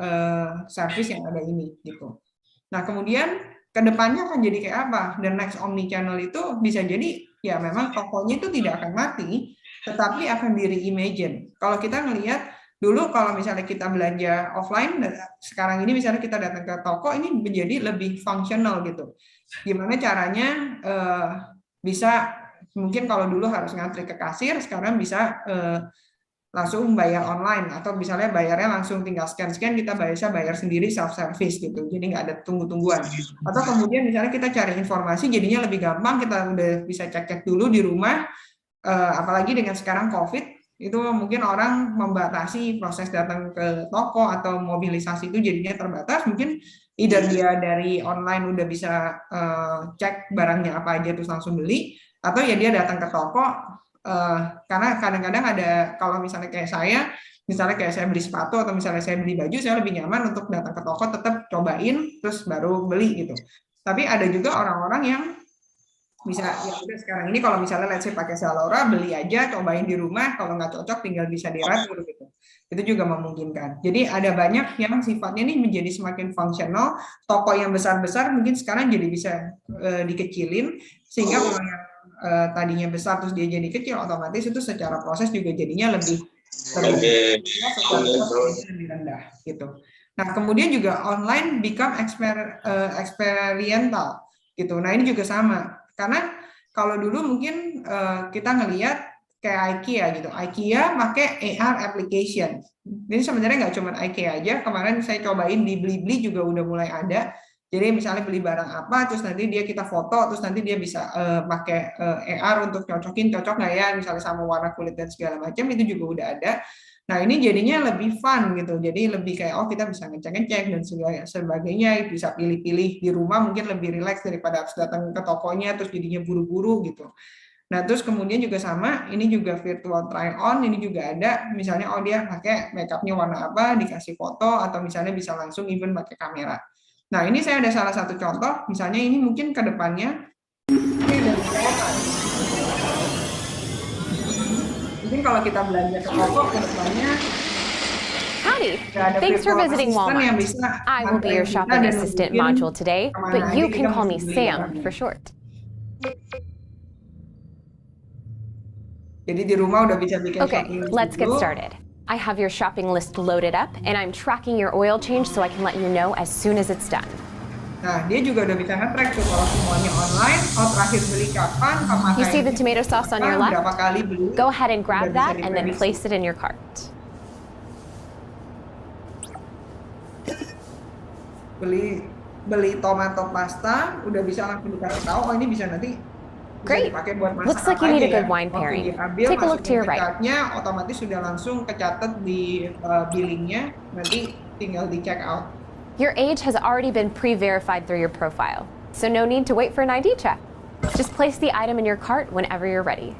service yang ada ini gitu. Nah, kemudian kedepannya akan jadi kayak apa? Dan next omnichannel itu bisa jadi ya memang tokonya itu tidak akan mati, tetapi akan di-reimagine. Kalau kita ngelihat dulu kalau misalnya kita belanja offline, sekarang ini misalnya kita datang ke toko, ini menjadi lebih fungsional gitu. Gimana caranya bisa, mungkin kalau dulu harus ngantri ke kasir, sekarang bisa langsung bayar online, atau misalnya bayarnya langsung tinggal scan-scan, kita bisa bayar sendiri self-service gitu, jadi nggak ada tunggu-tungguan. Atau kemudian misalnya kita cari informasi, jadinya lebih gampang, kita udah bisa cek-cek dulu di rumah, apalagi dengan sekarang COVID, itu mungkin orang membatasi proses datang ke toko atau mobilisasi itu jadinya terbatas, mungkin either dia dari online udah bisa cek barangnya apa aja terus langsung beli, atau ya dia datang ke toko, karena kadang-kadang ada, kalau misalnya kayak saya, misalnya kayak saya beli sepatu atau misalnya saya beli baju, saya lebih nyaman untuk datang ke toko, tetap cobain, terus baru beli gitu. Tapi ada juga orang-orang yang bisa, ya udah sekarang ini kalau misalnya let's say pakai Zalora, beli aja, cobain di rumah, kalau nggak cocok tinggal bisa diratur gitu. Itu juga memungkinkan. Jadi ada banyak yang sifatnya ini menjadi semakin fungsional, toko yang besar-besar mungkin sekarang jadi bisa dikecilin, sehingga kalau yang tadinya besar terus dia jadi kecil, otomatis itu secara proses juga jadinya lebih rendah gitu. Nah, kemudian juga online become experiential gitu. Nah, ini juga sama. Karena kalau dulu mungkin kita ngelihat kayak IKEA gitu. IKEA pakai AR application. Ini sebenarnya nggak cuma IKEA aja. Kemarin saya cobain di Blibli juga udah mulai ada. Jadi misalnya beli barang apa, terus nanti kita foto, terus nanti dia bisa pakai AR untuk cocok nggak ya, misalnya sama warna kulit dan segala macam, itu juga udah ada. Nah, ini jadinya lebih fun gitu. Jadi lebih kayak kita bisa ngecek-ngecek dan sebagainya, bisa pilih-pilih di rumah mungkin lebih rileks daripada harus datang ke tokonya terus jadinya buru-buru gitu. Nah, terus kemudian juga sama, ini juga virtual try on, ini juga ada, misalnya dia pakai makeupnya warna apa, dikasih foto, atau misalnya bisa langsung even pakai kamera. Nah, ini saya ada salah satu contoh, misalnya ini mungkin ke depannya, ini ada beberapa. Mungkin kalau kita belanja ke toko, ke depannya, Howdy, thanks for visiting Walmart. I will be your shopping assistant module today, but you can call me Sam for short. Jadi di rumah udah bisa bikin shopping list. Okay, let's get started. I have your shopping list loaded up, and I'm tracking your oil change so I can let you know as soon as it's done. Nah, dia juga udah bisa nge-track tuh kalau semuanya online, terakhir beli kapan, You see the tomato sauce on your left? berapa kali beli. Go ahead and grab that and then place it in your cart. Beli tomato pasta, udah bisa langsung dikasih tahu, ini bisa nanti Great. Looks like you need a good wine pairing. Take a look to your right. Otomatis sudah langsung kecatat di billingnya, nanti tinggal di check out. Your age has already been pre-verified through your profile, so no need to wait for an ID check. Just place the item in your cart whenever you're ready.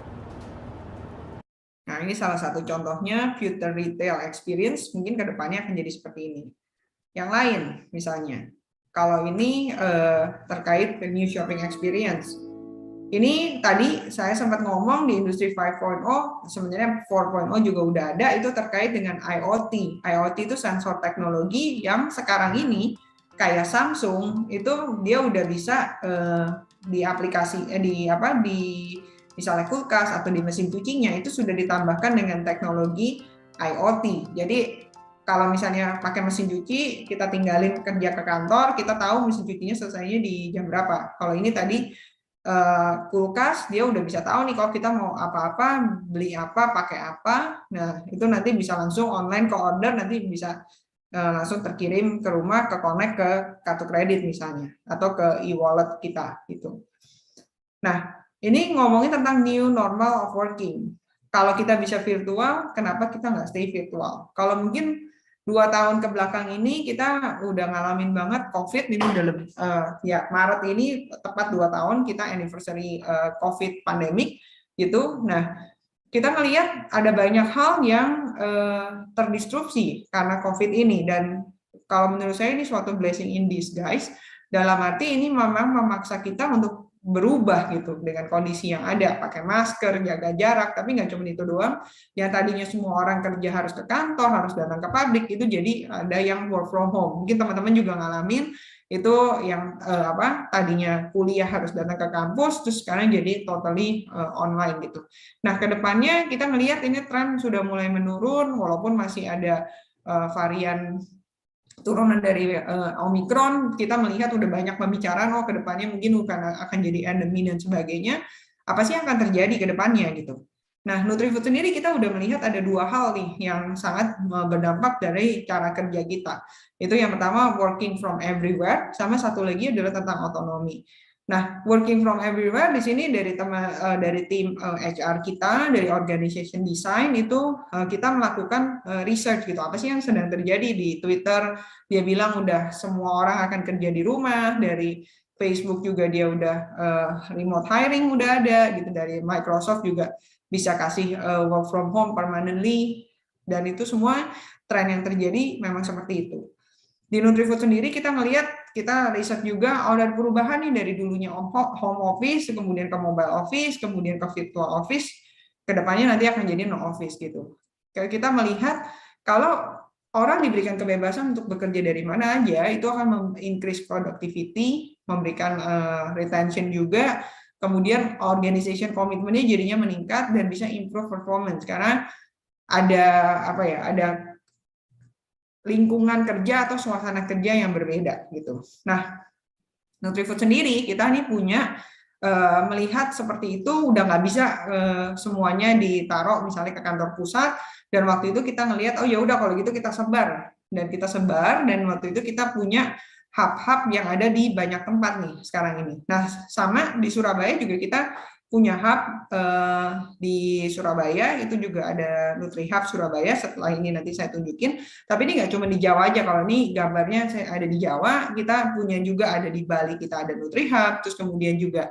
Nah, ini salah satu contohnya future retail experience, mungkin kedepannya akan jadi seperti ini. Yang lain, misalnya, kalau ini terkait new shopping experience. Ini tadi saya sempat ngomong di industri 5.0, sebenarnya 4.0 juga udah ada, itu terkait dengan IoT. IoT itu sensor teknologi yang sekarang ini kayak Samsung itu dia udah bisa diaplikasi di misalnya kulkas atau di mesin cucinya itu sudah ditambahkan dengan teknologi IoT. Jadi kalau misalnya pakai mesin cuci, kita tinggalin kerja ke kantor, kita tahu mesin cucinya selesainya di jam berapa. Kalau ini tadi kulkas, dia udah bisa tahu nih kalau kita mau apa-apa, beli apa, pakai apa. Nah, itu nanti bisa langsung online ke order, nanti bisa langsung terkirim ke rumah, ke connect ke kartu kredit misalnya, atau ke e-wallet kita gitu. Nah, ini ngomongin tentang new normal of working. Kalau kita bisa virtual, kenapa kita nggak stay virtual? Kalau mungkin 2 tahun ke belakang ini kita udah ngalamin banget COVID, ini udah lebih Maret ini tepat 2 tahun kita anniversary COVID pandemic gitu. Nah, kita melihat ada banyak hal yang terdisrupsi karena COVID ini, dan kalau menurut saya ini suatu blessing in disguise, dalam arti ini memang memaksa kita untuk berubah gitu dengan kondisi yang ada, pakai masker, jaga jarak, tapi nggak cuma itu doang. Yang tadinya semua orang kerja harus ke kantor, harus datang ke pabrik, itu jadi ada yang work from home. Mungkin teman-teman juga ngalamin itu yang tadinya kuliah harus datang ke kampus, terus sekarang jadi totally online gitu. Nah, kedepannya kita melihat ini tren sudah mulai menurun, walaupun masih ada varian turunan dari Omicron, kita melihat udah banyak pembicaraan, ke depannya mungkin akan jadi endemi dan sebagainya. Apa sih yang akan terjadi ke depannya gitu. Nah, Nutrifood sendiri kita udah melihat ada 2 hal nih yang sangat berdampak dari cara kerja kita. Itu yang pertama working from everywhere, sama satu lagi adalah tentang otonomi. Nah, working from everywhere di sini dari tim HR kita, dari organization design itu kita melakukan research gitu. Apa sih yang sedang terjadi di Twitter? Dia bilang udah semua orang akan kerja di rumah, dari Facebook juga dia udah remote hiring udah ada gitu, dari Microsoft juga bisa kasih work from home permanently, dan itu semua tren yang terjadi memang seperti itu. Di Nutrifood sendiri kita melihat, kita riset juga ada perubahan nih dari dulunya home office, kemudian ke mobile office, kemudian ke virtual office, kedepannya nanti akan jadi no office gitu. Kita melihat kalau orang diberikan kebebasan untuk bekerja dari mana aja, itu akan increase productivity, memberikan retention juga, kemudian organization commitment-nya jadinya meningkat dan bisa improve performance karena ada lingkungan kerja atau suasana kerja yang berbeda gitu. Nah, Nutrifood sendiri kita nih punya melihat seperti itu udah nggak bisa semuanya ditaruh misalnya ke kantor pusat, dan waktu itu kita ngelihat ya udah kalau gitu kita sebar, dan waktu itu kita punya hub-hub yang ada di banyak tempat nih sekarang ini. Nah, sama di Surabaya juga kita punya hub di Surabaya, itu juga ada Nutri Hub Surabaya, setelah ini nanti saya tunjukin. Tapi ini nggak cuma di Jawa aja, kalau ini gambarnya saya ada di Jawa, kita punya juga ada di Bali, kita ada Nutri Hub, terus kemudian juga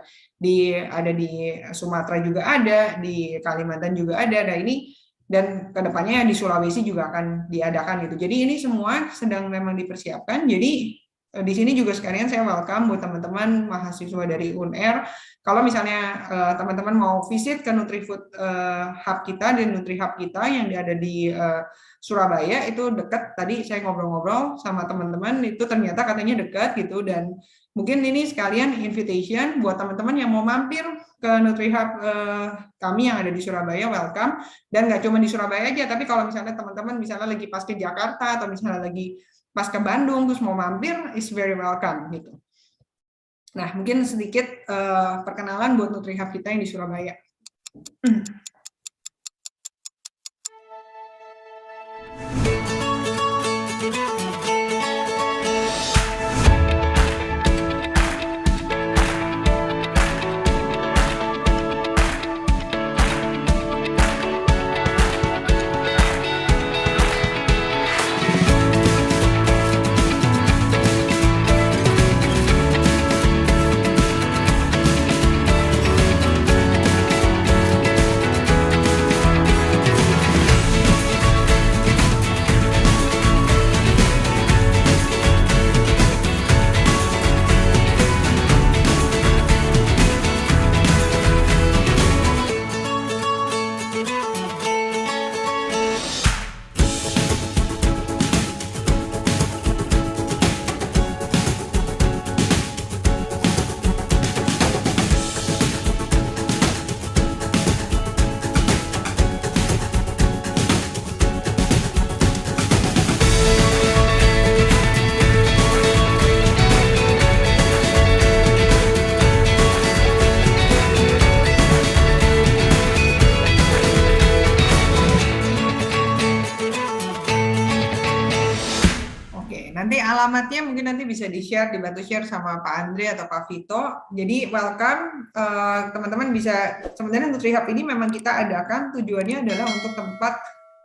ada di Sumatera juga ada, di Kalimantan juga ada. Nah ini, dan kedepannya di Sulawesi juga akan diadakan gitu. Jadi ini semua sedang memang dipersiapkan. Jadi di sini juga sekalian saya welcome buat teman-teman mahasiswa dari UNR. Kalau misalnya teman-teman mau visit ke NutriFood Hub kita dan Nutri Hub kita yang ada di Surabaya, itu dekat. Tadi saya ngobrol-ngobrol sama teman-teman, itu ternyata katanya dekat gitu. Dan mungkin ini sekalian invitation buat teman-teman yang mau mampir ke Nutri Hub kami yang ada di Surabaya, welcome. Dan nggak cuma di Surabaya aja, tapi kalau misalnya teman-teman misalnya lagi pas ke Jakarta atau misalnya lagi pas ke Bandung terus mau mampir, is very welcome gitu. Nah, mungkin sedikit perkenalan buat Nutri Hub kita yang di Surabaya. Nanti alamatnya mungkin nanti bisa di-share, dibantu share sama Pak Andre atau Pak Vito. Jadi welcome, teman-teman bisa, sebenarnya Nutri Hub ini memang kita adakan tujuannya adalah untuk tempat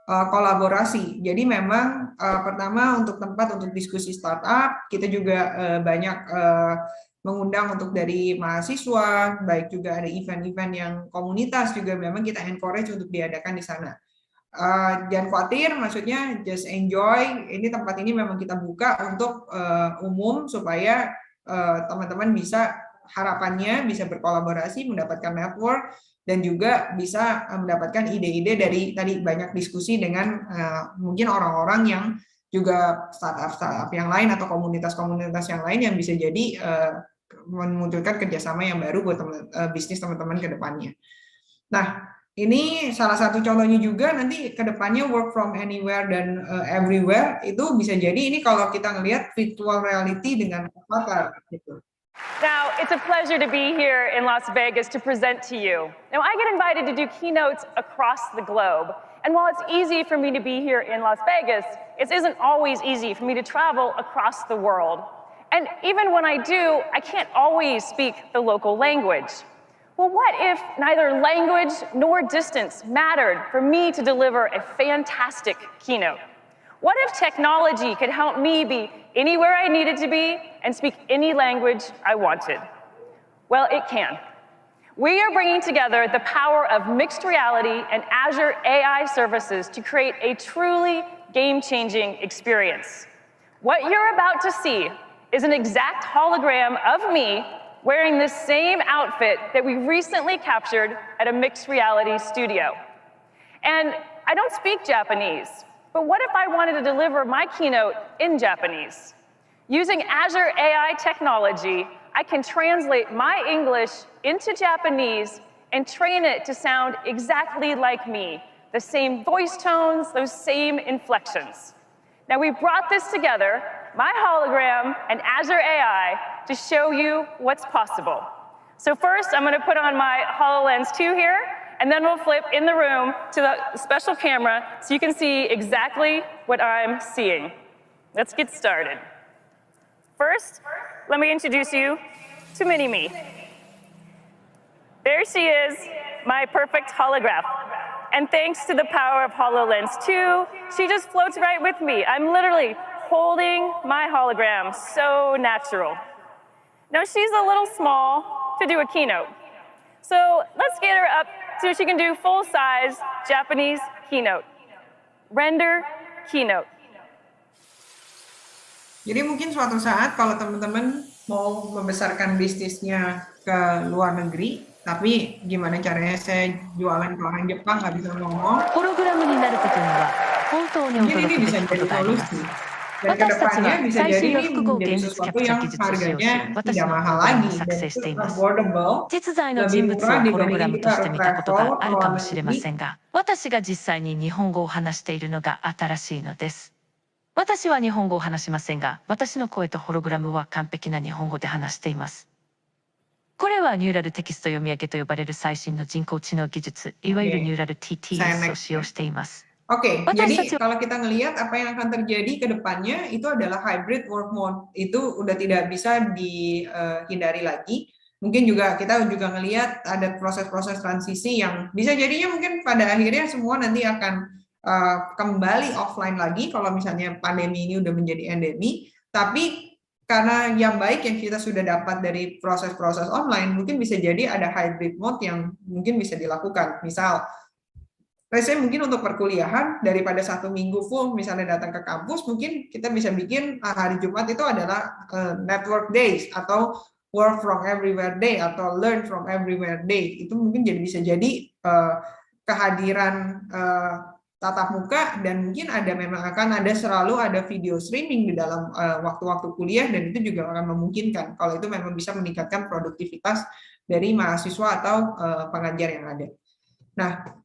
kolaborasi. Jadi memang pertama untuk tempat untuk diskusi startup, kita juga banyak mengundang untuk dari mahasiswa, baik juga ada event-event yang komunitas juga memang kita encourage untuk diadakan di sana. Jangan khawatir, maksudnya just enjoy. Ini tempat ini memang kita buka untuk umum supaya teman-teman bisa, harapannya bisa berkolaborasi, mendapatkan network, dan juga bisa mendapatkan ide-ide dari tadi banyak diskusi dengan mungkin orang-orang yang juga startup yang lain atau komunitas-komunitas yang lain yang bisa jadi memunculkan kerjasama yang baru buat bisnis teman-teman ke depannya. Nah, ini salah satu contohnya juga nanti ke depannya work from anywhere dan everywhere, itu bisa jadi ini kalau kita ngelihat virtual reality dengan avatar gitu. Now, it's a pleasure to be here in Las Vegas to present to you. Now, I get invited to do keynotes across the globe. And while it's easy for me to be here in Las Vegas, it isn't always easy for me to travel across the world. And even when I do, I can't always speak the local language. Well, what if neither language nor distance mattered for me to deliver a fantastic keynote? What if technology could help me be anywhere I needed to be and speak any language I wanted? Well, it can. We are bringing together the power of mixed reality and Azure AI services to create a truly game-changing experience. What you're about to see is an exact hologram of me wearing the same outfit that we recently captured at a mixed reality studio. And I don't speak Japanese, but what if I wanted to deliver my keynote in Japanese? Using Azure AI technology, I can translate my English into Japanese and train it to sound exactly like me, the same voice tones, those same inflections. Now, we brought this together, my hologram and Azure AI, to show you what's possible. So first, I'm going to put on my HoloLens 2 here, and then we'll flip in the room to the special camera so you can see exactly what I'm seeing. Let's get started. First, let me introduce you to Mini-Me. There she is, my perfect holograph. And thanks to the power of HoloLens 2, she just floats right with me. I'm literally holding my hologram, so natural. Now she's a little small to do a keynote. So let's get her up so she can do full-size Japanese keynote. Render keynote. Jadi mungkin suatu saat kalau teman-teman mau membesarkan bisnisnya ke luar negeri, tapi gimana caranya saya jualan ke orang Jepang nggak bisa ngomong, mungkin ini bisa jadi solusi. Dan kedepannya bisa jadi ini menjadi sesuatu yang harganya tidak mahal lagi, dan itu affordable, lebih murah dibandingin kita harus travel ke luar negeri. 私が実際に日本語を話しているのが新しいのです。私は日本語を話しませんが、私の声とホログラムは完璧な日本語で話しています。これはニューラルテキスト読み上げと呼ばれる最新の人工知能技術、いわゆるニューラル TTS を使用しています。Oke, jadi kalau kita ngelihat apa yang akan terjadi ke depannya itu adalah hybrid work mode. Itu udah tidak bisa dihindari lagi. Mungkin juga kita juga ngelihat ada proses-proses transisi yang bisa jadinya mungkin pada akhirnya semua nanti akan kembali offline lagi kalau misalnya pandemi ini udah menjadi endemi. Tapi karena yang baik yang kita sudah dapat dari proses-proses online, mungkin bisa jadi ada hybrid mode yang mungkin bisa dilakukan. Misal, saya mungkin untuk perkuliahan daripada 1 minggu full misalnya datang ke kampus, mungkin kita bisa bikin hari Jumat itu adalah network days atau work from everywhere day atau learn from everywhere day. Itu mungkin bisa jadi kehadiran tatap muka, dan mungkin memang akan selalu ada video streaming di dalam waktu-waktu kuliah, dan itu juga akan memungkinkan kalau itu memang bisa meningkatkan produktivitas dari mahasiswa atau pengajar yang ada. Nah,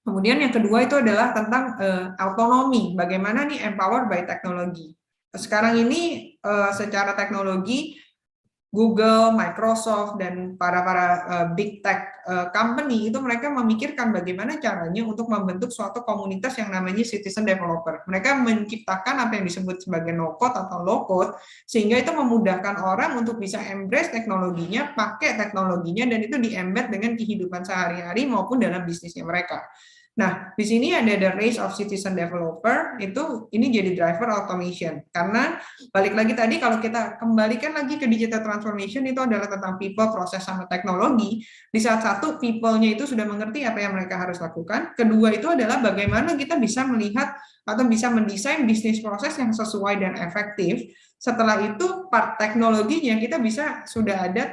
kemudian yang kedua itu adalah tentang autonomi, bagaimana nih empowered by technology. Sekarang ini secara teknologi Google, Microsoft, dan para big tech company itu mereka memikirkan bagaimana caranya untuk membentuk suatu komunitas yang namanya citizen developer. Mereka menciptakan apa yang disebut sebagai no-code atau low-code, sehingga itu memudahkan orang untuk bisa embrace teknologinya, pakai teknologinya, dan itu di-embed dengan kehidupan sehari-hari maupun dalam bisnisnya mereka. Nah, di sini ada the race of citizen developer, ini jadi driver automation. Karena balik lagi tadi kalau kita kembalikan lagi ke digital transformation itu adalah tentang people, proses, sama teknologi. Di saat satu people-nya itu sudah mengerti apa yang mereka harus lakukan. Kedua itu adalah bagaimana kita bisa melihat atau bisa mendesain bisnis proses yang sesuai dan efektif. Setelah itu part teknologinya kita sudah ada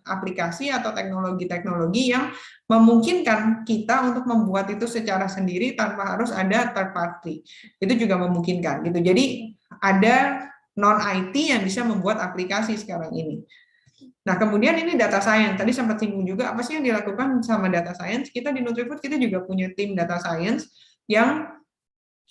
aplikasi atau teknologi-teknologi yang memungkinkan kita untuk membuat itu secara sendiri tanpa harus ada third party. Itu juga memungkinkan gitu. Jadi ada non IT yang bisa membuat aplikasi sekarang ini. Nah, kemudian ini data science. Tadi sempat singgung juga apa sih yang dilakukan sama data science. Kita di Nutrifood kita juga punya tim data science yang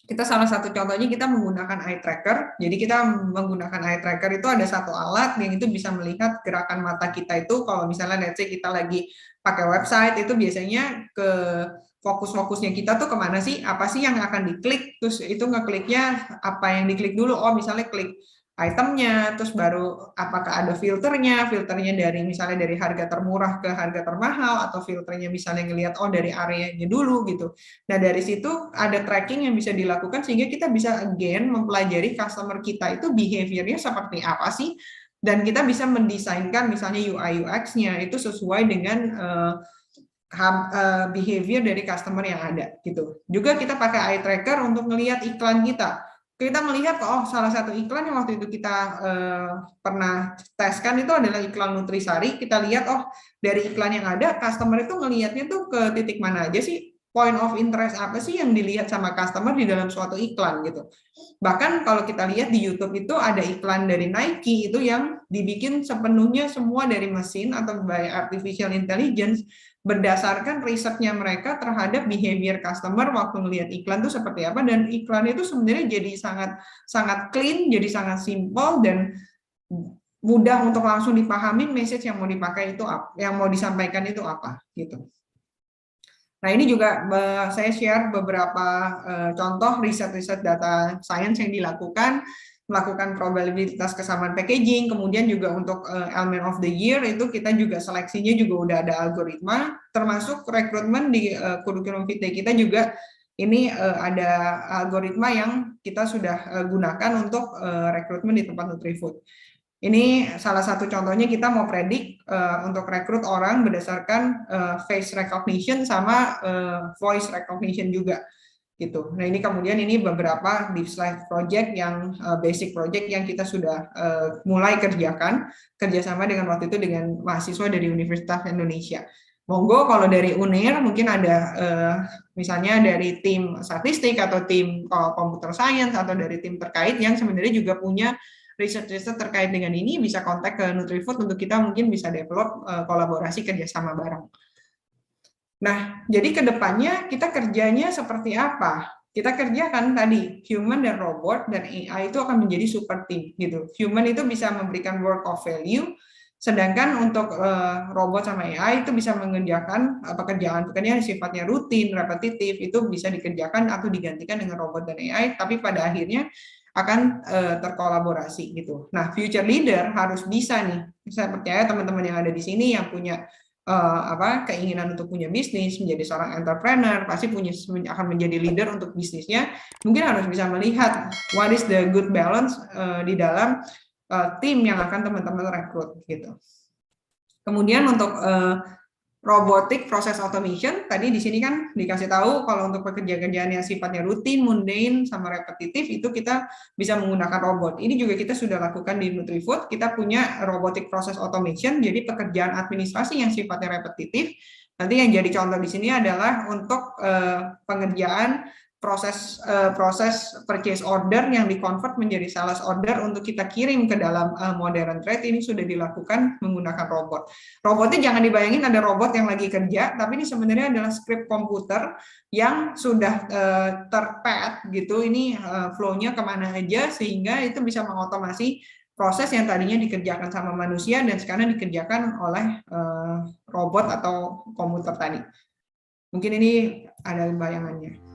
kita salah satu contohnya kita menggunakan eye tracker. Jadi kita menggunakan eye tracker itu ada satu alat yang itu bisa melihat gerakan mata kita itu kalau misalnya let's say kita lagi pakai website itu biasanya ke fokus-fokusnya kita tuh kemana sih, apa sih yang akan diklik, terus itu ngekliknya apa yang diklik dulu, misalnya klik itemnya, terus baru apakah ada filternya dari misalnya dari harga termurah ke harga termahal, atau filternya misalnya ngelihat dari areanya dulu gitu. Nah dari situ ada tracking yang bisa dilakukan sehingga kita bisa again mempelajari customer kita itu behavior-nya seperti apa sih, dan kita bisa mendesainkan misalnya UI UX-nya itu sesuai dengan behavior dari customer yang ada gitu. Juga kita pakai eye tracker untuk melihat iklan kita. Kita melihat salah satu iklan yang waktu itu kita pernah teskan itu adalah iklan Nutrisari. Kita lihat dari iklan yang ada customer itu ngelihatnya tuh ke titik mana aja sih, point of interest apa sih yang dilihat sama customer di dalam suatu iklan gitu. Bahkan kalau kita lihat di YouTube itu ada iklan dari Nike itu yang dibikin sepenuhnya semua dari mesin atau by artificial intelligence berdasarkan risetnya mereka terhadap behavior customer waktu melihat iklan itu seperti apa, dan iklan itu sebenarnya jadi sangat clean, jadi sangat simple dan mudah untuk langsung dipahami message yang mau dipakai itu apa, yang mau disampaikan itu apa gitu. Nah ini juga saya share beberapa contoh riset-riset data science yang dilakukan. melakukan probabilitas kesamaan packaging, kemudian juga untuk element of the year itu kita juga seleksinya juga udah ada algoritma, termasuk rekrutmen di kurikulum vitae kita juga ini ada algoritma yang kita sudah gunakan untuk rekrutmen di tempat Nutrifood. Ini salah satu contohnya kita mau predik untuk rekrut orang berdasarkan face recognition sama voice recognition juga. Gitu. Nah ini kemudian ini beberapa di slide project yang basic project yang kita sudah mulai kerjakan kerjasama dengan waktu itu dengan mahasiswa dari Universitas Indonesia. Monggo kalau dari UNIR mungkin ada misalnya dari tim statistik atau tim computer science atau dari tim terkait yang sebenarnya juga punya research terkait dengan ini bisa kontak ke Nutrifood untuk kita mungkin bisa develop kolaborasi kerjasama bareng. Nah, jadi ke depannya kita kerjanya seperti apa? Kita kerjakan tadi human dan robot dan AI itu akan menjadi super team gitu. Human itu bisa memberikan work of value, sedangkan untuk robot sama AI itu bisa mengerjakan pekerjaan-pekerjaan yang sifatnya rutin, repetitif, itu bisa dikerjakan atau digantikan dengan robot dan AI, tapi pada akhirnya akan terkolaborasi gitu. Nah, future leader harus bisa nih. Saya percaya teman-teman yang ada di sini yang punya keinginan untuk punya bisnis, menjadi seorang entrepreneur, pasti akan menjadi leader untuk bisnisnya, mungkin harus bisa melihat what is the good balance di dalam tim yang akan teman-teman rekrut gitu. Kemudian untuk robotic process automation, tadi di sini kan dikasih tahu kalau untuk pekerjaan-pekerjaan yang sifatnya rutin, mundane, sama repetitif itu kita bisa menggunakan robot. Ini juga kita sudah lakukan di Nutrifood, kita punya robotic process automation, jadi pekerjaan administrasi yang sifatnya repetitif. Nanti yang jadi contoh di sini adalah untuk pengerjaan proses purchase order yang di-convert menjadi sales order untuk kita kirim ke dalam modern trade, ini sudah dilakukan menggunakan robot. Robotnya jangan dibayangin ada robot yang lagi kerja, tapi ini sebenarnya adalah script komputer yang sudah terpad gitu, ini flow-nya kemana aja, sehingga itu bisa mengotomasi proses yang tadinya dikerjakan sama manusia dan sekarang dikerjakan oleh robot atau komputer tadi. Mungkin ini ada bayangannya.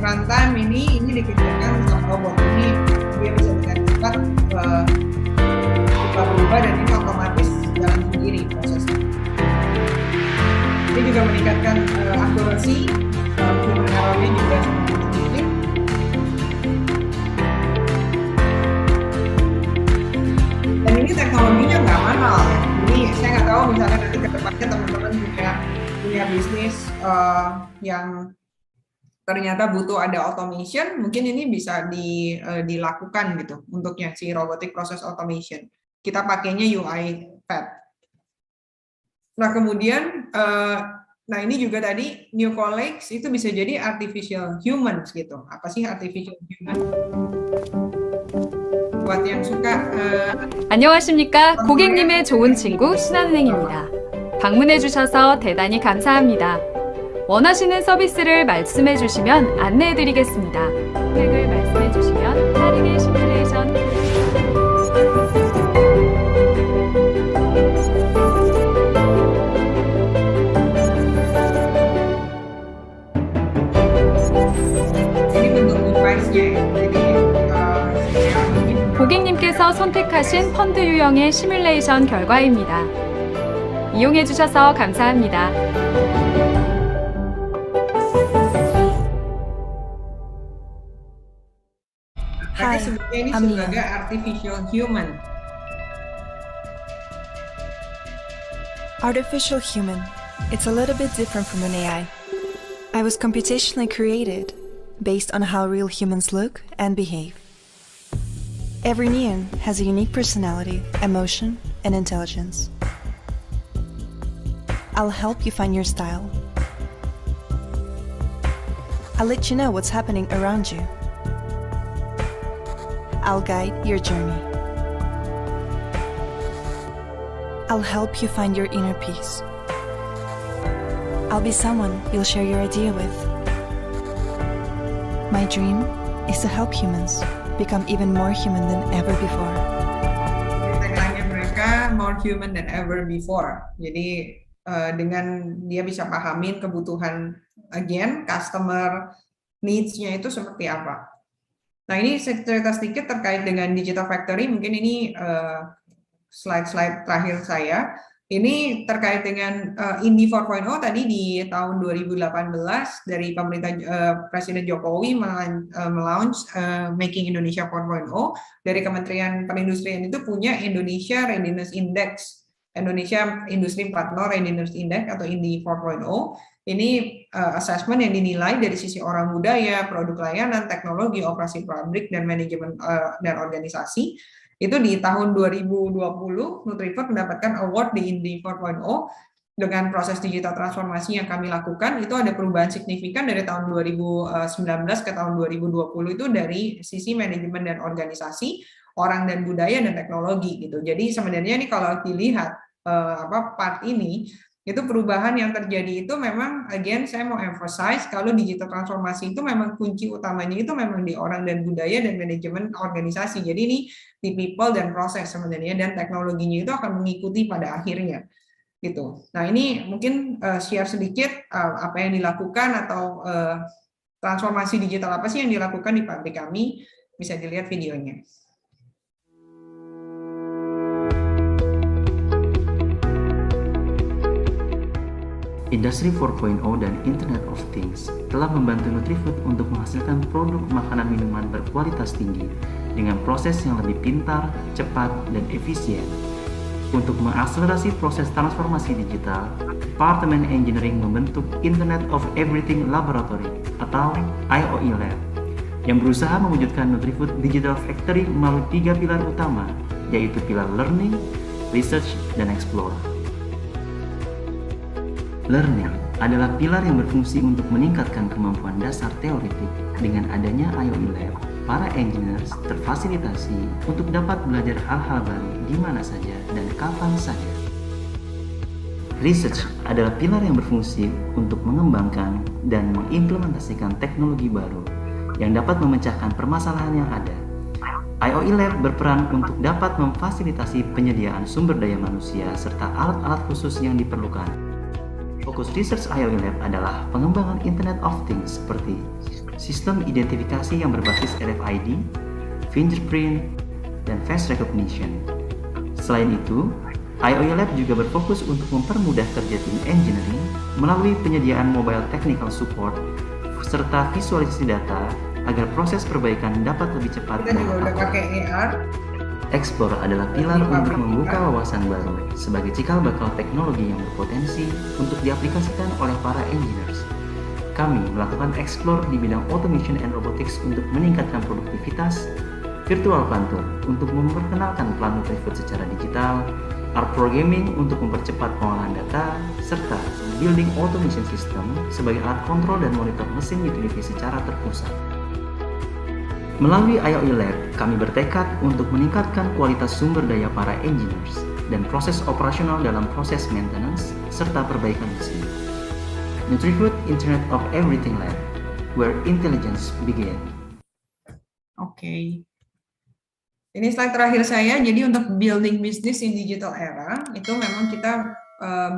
Runtime ini dikerjakan sama robot, ini dia bisa dengan cepat berubah dan ini otomatis jalan sendiri prosesnya. Ini juga meningkatkan akurasi, human error-nya juga semakin sedikit. Dan ini teknologinya nggak mahal. Ini saya nggak tahu misalnya nanti ke depannya teman-teman punya bisnis yang ternyata butuh ada automation, mungkin ini bisa dilakukan gitu untuknya si robotic process automation. Kita pakainya UiPath. Nah kemudian, nah ini juga tadi new colleagues itu bisa jadi artificial humans gitu. Apa sih artificial human? Buat yang suka. 안녕하십니까? 고객님의 좋은 친구 신한은행입니다. 방문해 주셔서 대단히 감사합니다. 원하시는 서비스를 말씀해 주시면 안내해 드리겠습니다. 획을 말씀해 주시면 빠르게 시뮬레이션 고객님께서 선택하신 펀드 유형의 시뮬레이션 결과입니다. 이용해 주셔서 감사합니다. Sebenarnya ini sebagai artificial human. Artificial human. It's a little bit different from an AI. I was computationally created based on how real humans look and behave. Every neon has a unique personality, emotion, and intelligence. I'll help you find your style. I'll let you know what's happening around you. I'll guide your journey. I'll help you find your inner peace. I'll be someone you'll share your idea with. My dream is to help humans become even more human than ever before. Tagline mereka more human than ever before. Jadi dengan dia bisa pahamin kebutuhan customer needs-nya itu seperti apa. Nah, ini cerita sedikit terkait dengan Digital Factory. Mungkin ini slide terakhir saya. Ini terkait dengan Indie 4.0 tadi di tahun 2018 dari pemerintah Presiden Jokowi melaunch Making Indonesia 4.0 dari Kementerian Perindustrian itu punya Indonesia Readiness Index, Indonesia Industri 4.0 Readiness Index atau Indie 4.0. Ini assessment yang dinilai dari sisi orang budaya, produk layanan, teknologi, operasi pabrik, dan manajemen dan organisasi. Itu di tahun 2020, Nutriford mendapatkan award di Indie 4.0 dengan proses digital transformasi yang kami lakukan. Itu ada perubahan signifikan dari tahun 2019 ke tahun 2020 itu dari sisi manajemen dan organisasi, orang dan budaya dan teknologi gitu. Jadi sebenarnya ini kalau dilihat part ini itu perubahan yang terjadi itu memang again saya mau emphasize kalau digital transformasi itu memang kunci utamanya itu memang di orang dan budaya dan manajemen organisasi. Jadi ini di people dan proses sebenarnya dan teknologinya itu akan mengikuti pada akhirnya gitu. Nah, ini mungkin share sedikit apa yang dilakukan atau transformasi digital apa sih yang dilakukan di pabrik kami, bisa dilihat videonya. Industri 4.0 dan Internet of Things telah membantu Nutrifood untuk menghasilkan produk makanan minuman berkualitas tinggi dengan proses yang lebih pintar, cepat, dan efisien. Untuk mengakselerasi proses transformasi digital, Departemen Engineering membentuk Internet of Everything Laboratory atau IoE Lab yang berusaha mewujudkan Nutrifood Digital Factory melalui 3 pilar utama, yaitu pilar Learning, Research, dan Explore. Learning adalah pilar yang berfungsi untuk meningkatkan kemampuan dasar teoretik. Dengan adanya IoE Lab, para engineers terfasilitasi untuk dapat belajar hal-hal baru di mana saja dan kapan saja. Research adalah pilar yang berfungsi untuk mengembangkan dan mengimplementasikan teknologi baru yang dapat memecahkan permasalahan yang ada. IoE Lab berperan untuk dapat memfasilitasi penyediaan sumber daya manusia serta alat-alat khusus yang diperlukan. Fokus Research IoE Lab adalah pengembangan Internet of Things seperti sistem identifikasi yang berbasis RFID, fingerprint, dan face recognition. Selain itu, IoE Lab juga berfokus untuk mempermudah kerja tim engineering melalui penyediaan mobile technical support serta visualisasi data agar proses perbaikan dapat lebih cepat. Kita juga udah pakai AR. Explore adalah pilar untuk membuka wawasan baru sebagai cikal bakal teknologi yang berpotensi untuk diaplikasikan oleh para engineers. Kami melakukan explore di bidang automation and robotics untuk meningkatkan produktivitas, virtual planter untuk memperkenalkan plan Nutrifood secara digital, art programming untuk mempercepat pengolahan data, serta building automation system sebagai alat kontrol dan monitor mesin utility secara terpusat. Melalui IoE Lab, kami bertekad untuk meningkatkan kualitas sumber daya para engineers dan proses operasional dalam proses maintenance serta perbaikan mesin. Nutrifood Internet of Everything Lab, where intelligence begins. Oke. Ini slide terakhir saya. Jadi untuk building business in digital era, itu memang kita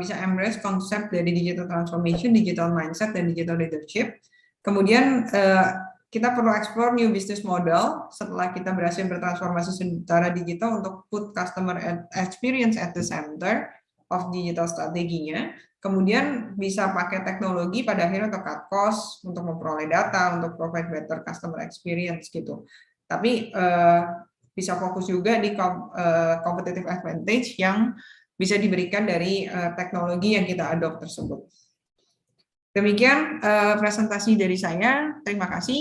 bisa embrace konsep dari digital transformation, digital mindset, dan digital leadership. Kemudian kita perlu explore new business model setelah kita berhasil bertransformasi secara digital untuk put customer experience at the center of digital strateginya. Kemudian bisa pakai teknologi pada akhirnya untuk cut cost, untuk memperoleh data, untuk provide better customer experience gitu. Tapi bisa fokus juga di competitive advantage yang bisa diberikan dari teknologi yang kita adopt tersebut. Demikian presentasi dari saya. Terima kasih.